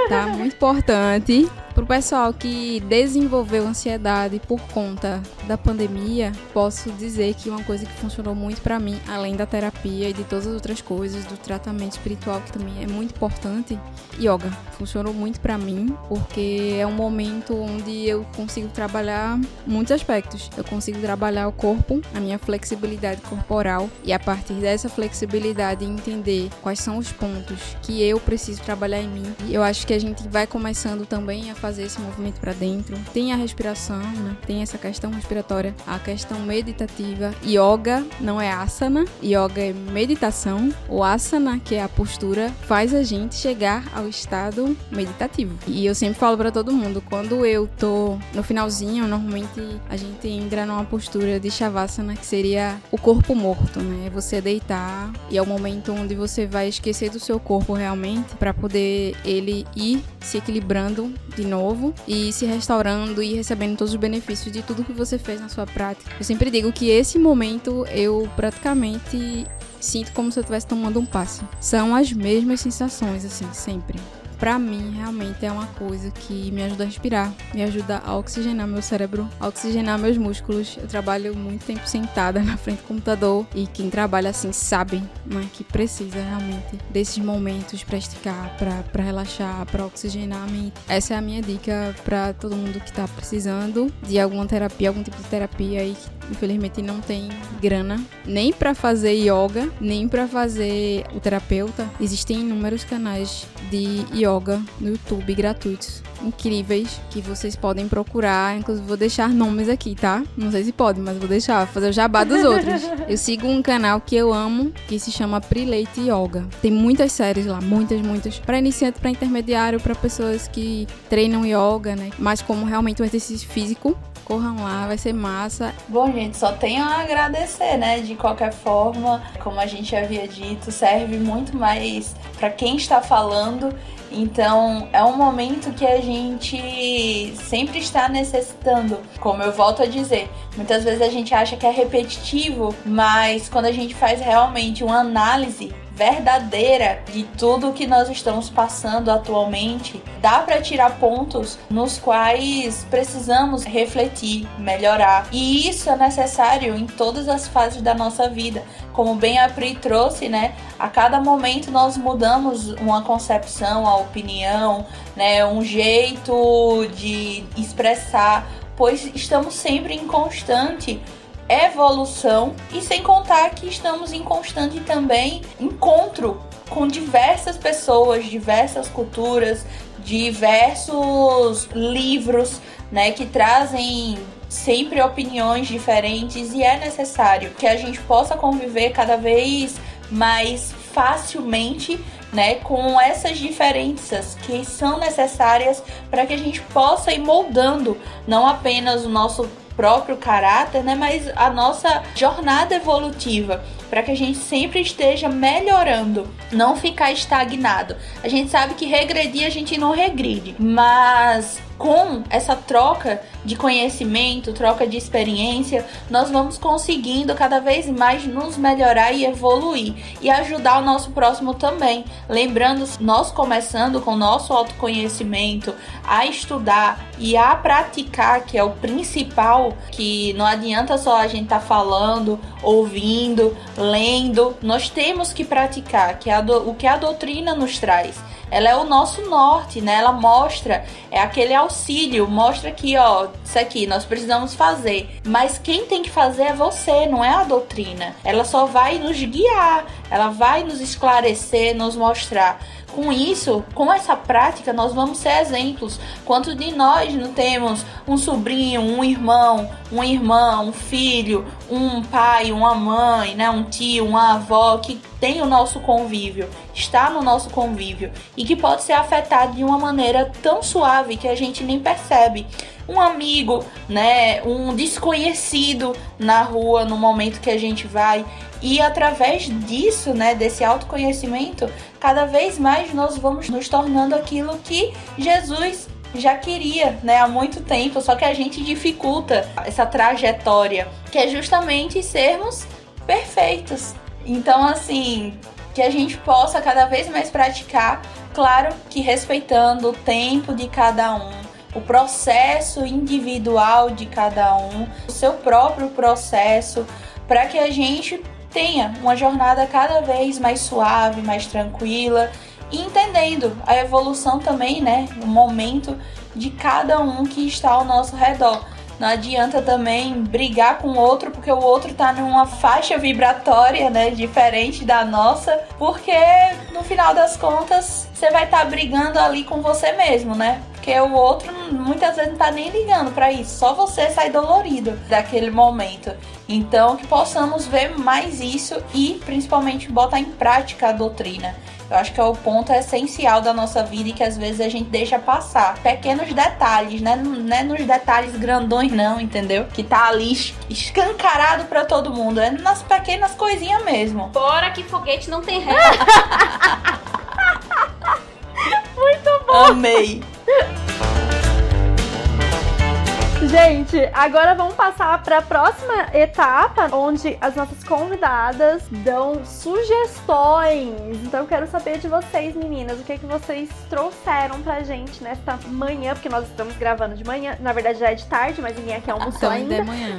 tá? Muito importante. Pro pessoal que desenvolveu ansiedade por conta da pandemia, posso dizer que uma coisa que funcionou muito pra mim, além da terapia e de todas as outras coisas, do tratamento espiritual, que também é muito importante, yoga. Funcionou muito pra mim, porque é um momento onde eu consigo trabalhar muitos aspectos. Eu consigo trabalhar o corpo, a minha flexibilidade corporal, e a partir dessa flexibilidade entender quais são os pontos que eu preciso trabalhar em mim. E eu acho que a gente vai começando também a fazer esse movimento para dentro. Tem a respiração, né? Tem essa questão respiratória, a questão meditativa. Yoga não é asana, yoga é meditação. O asana, que é a postura, faz a gente chegar ao estado meditativo. E eu sempre falo para todo mundo, quando eu tô no finalzinho, normalmente a gente entra numa postura de shavasana, que seria o corpo morto, né? Você deitar, e é o momento onde você vai esquecer do seu corpo realmente, para poder ele ir se equilibrando de novo e se restaurando e recebendo todos os benefícios de tudo que você fez na sua prática. Eu sempre digo que esse momento eu praticamente sinto como se eu estivesse tomando um passe. São as mesmas sensações, assim, sempre. Pra mim, realmente é uma coisa que me ajuda a respirar, me ajuda a oxigenar meu cérebro, a oxigenar meus músculos. Eu trabalho muito tempo sentada na frente do computador e quem trabalha assim sabe, né, que precisa realmente desses momentos pra esticar, pra relaxar, pra oxigenar a mente. Essa é a minha dica pra todo mundo que tá precisando de alguma terapia, algum tipo de terapia aí que infelizmente não tem grana, nem pra fazer yoga, nem pra fazer o terapeuta. Existem inúmeros canais de yoga no YouTube gratuitos, incríveis, que vocês podem procurar. Inclusive vou deixar nomes aqui, tá? Não sei se pode, mas vou deixar, vou fazer o jabá dos outros. Eu sigo um canal que eu amo, que se chama Preleite Yoga. Tem muitas séries lá, muitas, pra iniciante, pra intermediário, pra pessoas que treinam yoga, né? Mas como realmente um exercício físico, corram lá, vai ser massa. Bom, gente, só tenho a agradecer, né? De qualquer forma, como a gente havia dito, serve muito mais para quem está falando. Então, é um momento que a gente sempre está necessitando. Como eu volto a dizer, muitas vezes a gente acha que é repetitivo, mas quando a gente faz realmente uma análise verdadeira de tudo que nós estamos passando atualmente, dá para tirar pontos nos quais precisamos refletir, melhorar. E isso é necessário em todas as fases da nossa vida. Como bem a Pri trouxe, né? A cada momento nós mudamos uma concepção, a opinião, né? Um jeito de expressar, pois estamos sempre em constante evolução, e sem contar que estamos em constante também encontro com diversas pessoas, diversas culturas, diversos livros, né, que trazem sempre opiniões diferentes e é necessário que a gente possa conviver cada vez mais facilmente, né, com essas diferenças que são necessárias para que a gente possa ir moldando não apenas o nosso próprio caráter, né, mas a nossa jornada evolutiva, para que a gente sempre esteja melhorando, não ficar estagnado. A gente sabe que regredir a gente não regride, mas com essa troca de conhecimento, troca de experiência, nós vamos conseguindo cada vez mais nos melhorar e evoluir e ajudar o nosso próximo também. Lembrando, nós começando com o nosso autoconhecimento, a estudar e a praticar, que é o principal, que não adianta só a gente estar falando, ouvindo, lendo, nós temos que praticar, que é o que a doutrina nos traz. Ela é o nosso norte, né? Ela mostra, é aquele auxílio, mostra aqui, ó, isso aqui nós precisamos fazer. Mas quem tem que fazer é você, não é a doutrina. Ela só vai nos guiar, ela vai nos esclarecer, nos mostrar. Com isso, com essa prática, nós vamos ser exemplos. Quantos de nós não temos um sobrinho, um irmão, uma irmã, um filho, um pai, uma mãe, né, um tio, uma avó que tem o nosso convívio, está no nosso convívio e que pode ser afetado de uma maneira tão suave que a gente nem percebe. Um amigo, né, um desconhecido na rua no momento que a gente vai. E através disso, né, desse autoconhecimento, cada vez mais nós vamos nos tornando aquilo que Jesus já queria, né, há muito tempo, só que a gente dificulta essa trajetória, que é justamente sermos perfeitos. Então, assim, que a gente possa cada vez mais praticar, claro que respeitando o tempo de cada um, o processo individual de cada um, o seu próprio processo, para que a gente tenha uma jornada cada vez mais suave, mais tranquila e entendendo a evolução também, né, o momento de cada um que está ao nosso redor. Não adianta também brigar com o outro porque o outro tá numa faixa vibratória, né, diferente da nossa, porque no final das contas você vai estar brigando ali com você mesmo, né? Porque o outro muitas vezes não tá nem ligando pra isso, só você sai dolorido daquele momento. Então que possamos ver mais isso e principalmente botar em prática a doutrina. Eu acho que é o ponto essencial da nossa vida e que às vezes a gente deixa passar. Pequenos detalhes, né? Não é nos detalhes grandões não, entendeu? Que tá ali escancarado pra todo mundo. É nas pequenas coisinhas mesmo. Fora que foguete não tem ré. Muito bom! Amei! Gente, agora vamos passar para a próxima etapa, onde as nossas convidadas dão sugestões. Então eu quero saber de vocês, meninas, o que vocês trouxeram pra gente nesta manhã, porque nós estamos gravando de manhã, na verdade já é de tarde, mas ninguém aqui almoçou Então, ainda. de manhã.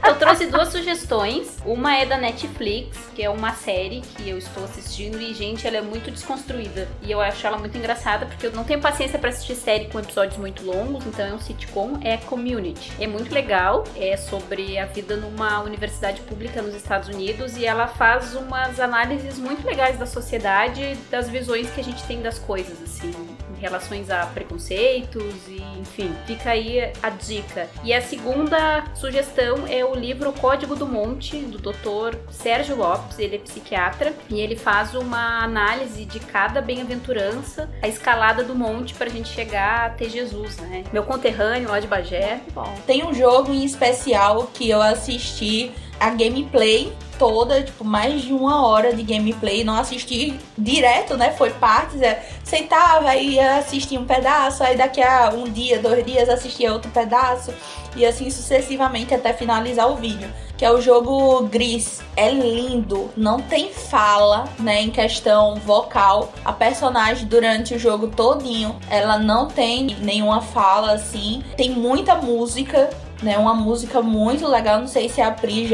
Eu trouxe duas sugestões. Uma é da Netflix, que é uma série que eu estou assistindo e, gente, ela é muito desconstruída. E eu acho ela muito engraçada, porque eu não tenho paciência pra assistir série com episódios muito longos, então é um sitcom, é Community. É muito legal, é sobre a vida numa universidade pública nos Estados Unidos e ela faz umas análises muito legais da sociedade, das visões que a gente tem das coisas, assim, em relações a preconceitos e, enfim, fica aí a dica. E a segunda sugestão é o livro O Código do Monte, do Dr. Sérgio Lopes. Ele é psiquiatra e ele faz uma análise de cada bem-aventurança, a escalada do monte pra gente chegar a ter Jesus, né? Meu conterrâneo lá de Bagé. Bom. Tem um jogo em especial que eu assisti a gameplay toda, tipo, mais de 1 hora de gameplay, não assisti direto, né, foi partes, sentava, aí ia assistir um pedaço, aí daqui a 1 dia, 2 dias assistia outro pedaço, e assim sucessivamente até finalizar o vídeo, que é o jogo Gris. É lindo, não tem fala, né, em questão vocal, a personagem durante o jogo todinho, ela não tem nenhuma fala, assim, tem muita música, né, uma música muito legal, não sei se a Pri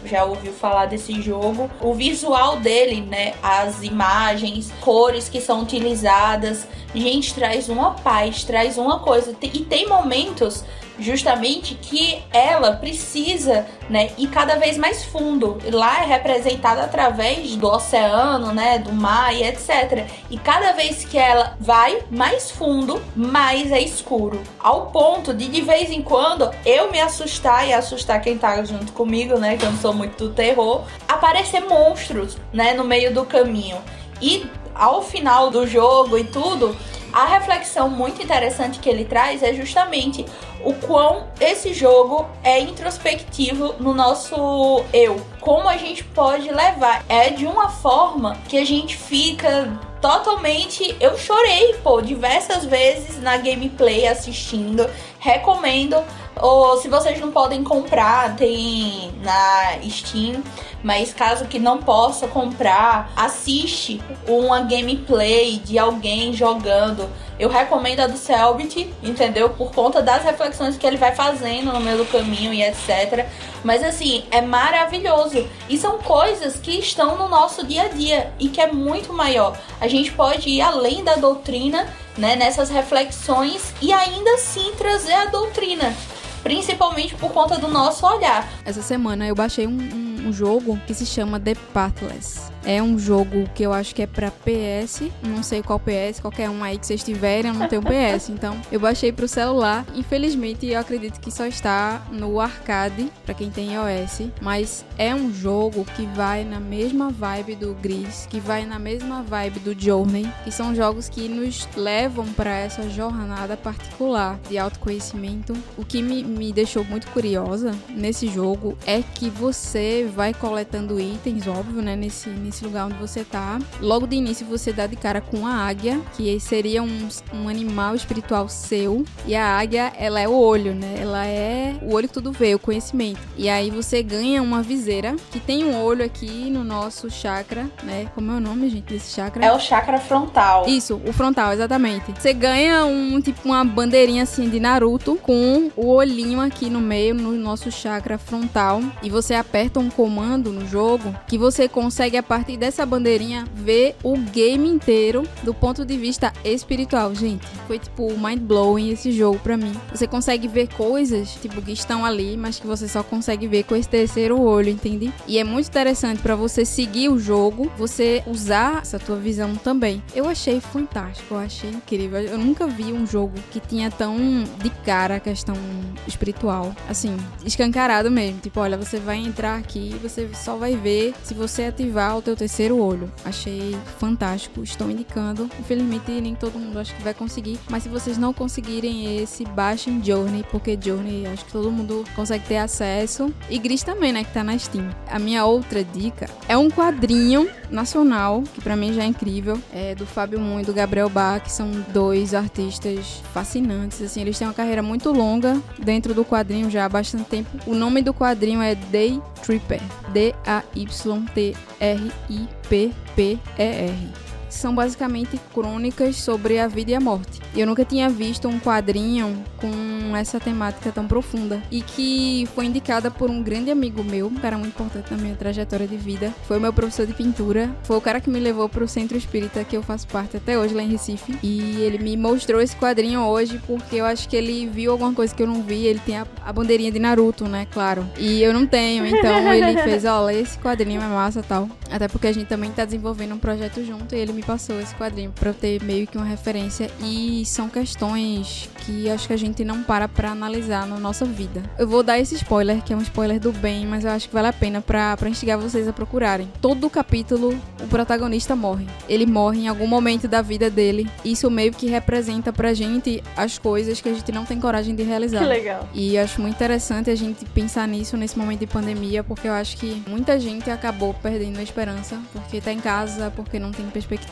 já ouviu falar desse jogo. O visual dele, né, as imagens, cores que são utilizadas, gente, traz uma paz, traz uma coisa. E tem momentos justamente que ela precisa, né, ir cada vez mais fundo. Lá é representada através do oceano, né, do mar e etc. E cada vez que ela vai mais fundo, mais é escuro. Ao ponto de vez em quando, eu me assustar e assustar quem tá junto comigo, né, que eu não sou muito do terror, aparecer monstros, né, no meio do caminho. E ao final do jogo e tudo, a reflexão muito interessante que ele traz é justamente o quão esse jogo é introspectivo no nosso eu. Como a gente pode levar. É de uma forma que a gente fica totalmente... Eu chorei, diversas vezes na gameplay assistindo. Recomendo. Ou se vocês não podem comprar, tem na Steam. Mas caso que não possa comprar, assiste uma gameplay de alguém jogando. Eu recomendo a do Selbit, entendeu? Por conta das reflexões que ele vai fazendo no meio do caminho e etc. Mas assim, é maravilhoso. E são coisas que estão no nosso dia a dia e que é muito maior. A gente pode ir além da doutrina, né, nessas reflexões e ainda assim trazer a doutrina. Principalmente por conta do nosso olhar. Essa semana eu baixei um jogo que se chama The Pathless. É um jogo que eu acho que é pra PS, não sei qual PS, qualquer um aí que vocês tiverem, eu não tenho PS, então eu baixei pro celular. Infelizmente eu acredito que só está no arcade, pra quem tem iOS, mas é um jogo que vai na mesma vibe do Gris, que vai na mesma vibe do Journey, que são jogos que nos levam pra essa jornada particular de autoconhecimento. O que me deixou muito curiosa nesse jogo é que você vai coletando itens, óbvio, né, nesse lugar onde você tá. Logo de início você dá de cara com a águia, que seria um animal espiritual seu, e a águia, ela é o olho, né, ela é o olho que tudo vê, o conhecimento. E aí você ganha uma viseira que tem um olho aqui no nosso chakra, né, como é o nome, gente, desse chakra? É o chakra frontal. Isso, o frontal, exatamente. Você ganha uma bandeirinha assim de Naruto com o olhinho aqui no meio, no nosso chakra frontal, e você aperta um comando no jogo que você consegue, a partir dessa bandeirinha, ver o game inteiro do ponto de vista espiritual. Gente, foi mind-blowing esse jogo pra mim. Você consegue ver coisas, que estão ali, mas que você só consegue ver com esse terceiro olho, entende? E é muito interessante pra você seguir o jogo, você usar essa tua visão também. Eu achei fantástico, eu achei incrível. Eu nunca vi um jogo que tinha tão de cara a questão espiritual, assim, escancarado mesmo. Olha, você vai entrar aqui e você só vai ver se você ativar o teu terceiro olho. Achei fantástico, estou indicando. Infelizmente nem todo mundo acho que vai conseguir, mas se vocês não conseguirem esse, baixem Journey, porque Journey acho que todo mundo consegue ter acesso. E Gris também, né, que tá na Steam. A minha outra dica é um quadrinho nacional, que pra mim já é incrível, é do Fábio Moon e do Gabriel Bach, que são dois artistas fascinantes, assim, eles têm uma carreira muito longa dentro do quadrinho já há bastante tempo. O nome do quadrinho é Day Tripper, Daytripper. São basicamente crônicas sobre a vida e a morte. Eu nunca tinha visto um quadrinho com essa temática tão profunda e que foi indicada por um grande amigo meu, um cara muito importante na minha trajetória de vida. Foi o meu professor de pintura, foi o cara que me levou pro Centro Espírita, que eu faço parte até hoje lá em Recife, e ele me mostrou esse quadrinho hoje porque eu acho que ele viu alguma coisa que eu não vi. Ele tem a bandeirinha de Naruto, né, claro, e eu não tenho, então ele fez, olha, esse quadrinho é massa e tal, até porque a gente também tá desenvolvendo um projeto junto, e ele me passou esse quadrinho pra eu ter meio que uma referência. E são questões que acho que a gente não para pra analisar na nossa vida. Eu vou dar esse spoiler, que é um spoiler do bem, mas eu acho que vale a pena pra instigar vocês a procurarem. Todo o capítulo, o protagonista morre. Ele morre em algum momento da vida dele. Isso meio que representa pra gente as coisas que a gente não tem coragem de realizar. Que legal. E eu acho muito interessante a gente pensar nisso nesse momento de pandemia, porque eu acho que muita gente acabou perdendo a esperança, porque tá em casa, porque não tem perspectiva.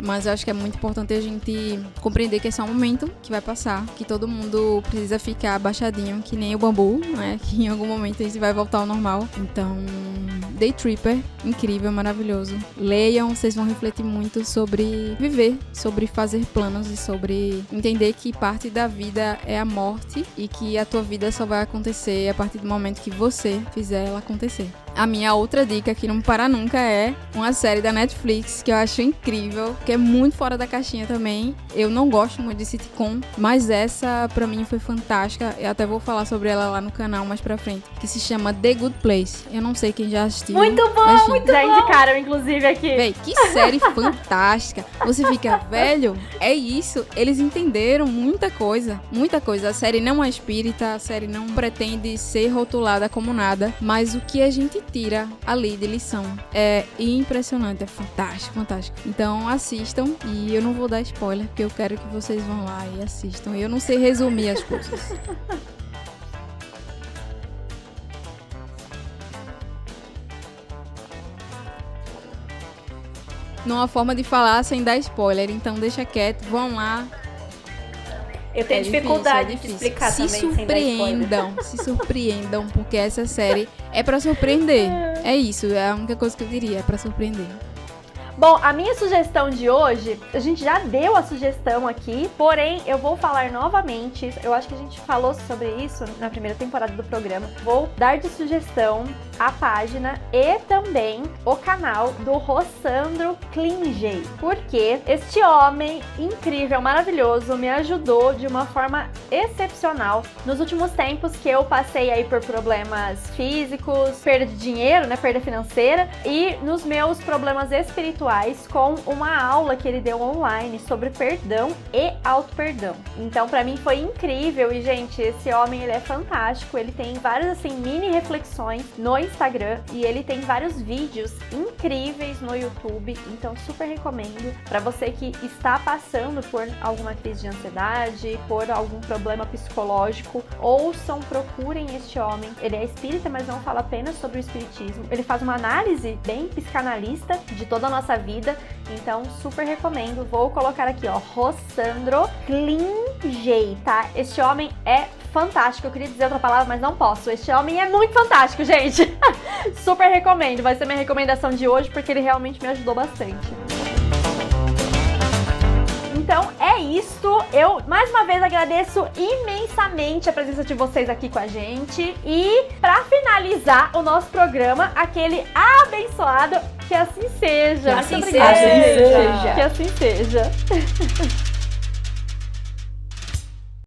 Mas eu acho que é muito importante a gente compreender que esse é um momento que vai passar, que todo mundo precisa ficar abaixadinho, que nem o bambu, né? Que em algum momento a gente vai voltar ao normal. Então, Day Tripper, incrível, maravilhoso. Leiam, vocês vão refletir muito sobre viver, sobre fazer planos e sobre entender que parte da vida é a morte e que a tua vida só vai acontecer a partir do momento que você fizer ela acontecer. A minha outra dica que não para nunca é uma série da Netflix que eu acho incrível, que é muito fora da caixinha também. Eu não gosto muito de sitcom, mas essa pra mim foi fantástica. Eu até vou falar sobre ela lá no canal mais pra frente, que se chama The Good Place. Eu não sei quem já assistiu. Muito bom, muito já bom. Já indicaram, inclusive, aqui. Véi, que série fantástica. Você fica, velho, é isso. Eles entenderam muita coisa, muita coisa. A série não é espírita, a série não pretende ser rotulada como nada, mas o que a gente tira ali de lição é impressionante, é fantástico, fantástico. Então assistam, e eu não vou dar spoiler, porque eu quero que vocês vão lá e assistam. Eu não sei resumir as coisas. Numa forma de falar sem dar spoiler, então deixa quieto, vão lá. Eu tenho dificuldade de explicar se também sem dar spoiler. Se surpreendam, porque essa série é pra surpreender. É isso, é a única coisa que eu diria, é pra surpreender. Bom, a minha sugestão de hoje, a gente já deu a sugestão aqui, porém eu vou falar novamente. Eu acho que a gente falou sobre isso na primeira temporada do programa. Vou dar de sugestão a página e também o canal do Rossandro Klingey, porque este homem incrível, maravilhoso, me ajudou de uma forma excepcional nos últimos tempos que eu passei aí por problemas físicos, perda de dinheiro, né, perda financeira, e nos meus problemas espirituais, com uma aula que ele deu online sobre perdão e auto-perdão. Então, pra mim foi incrível, e gente, esse homem, ele é fantástico, ele tem várias, assim, mini reflexões no Instagram, e ele tem vários vídeos incríveis no YouTube, então super recomendo pra você que está passando por alguma crise de ansiedade, por algum problema psicológico. Ouçam, procurem este homem. Ele é espírita, mas não fala apenas sobre o espiritismo. Ele faz uma análise bem psicanalista de toda a nossa vida, então super recomendo. Vou colocar aqui, ó, Rossandro Klingey, tá? Este homem é fantástico. Eu queria dizer outra palavra, mas não posso. Este homem é muito fantástico, gente. Super recomendo. Vai ser minha recomendação de hoje, porque ele realmente me ajudou bastante. Então é isso, eu mais uma vez agradeço imensamente a presença de vocês aqui com a gente, e pra finalizar o nosso programa, aquele abençoado, que assim seja. Que assim seja. Que assim seja.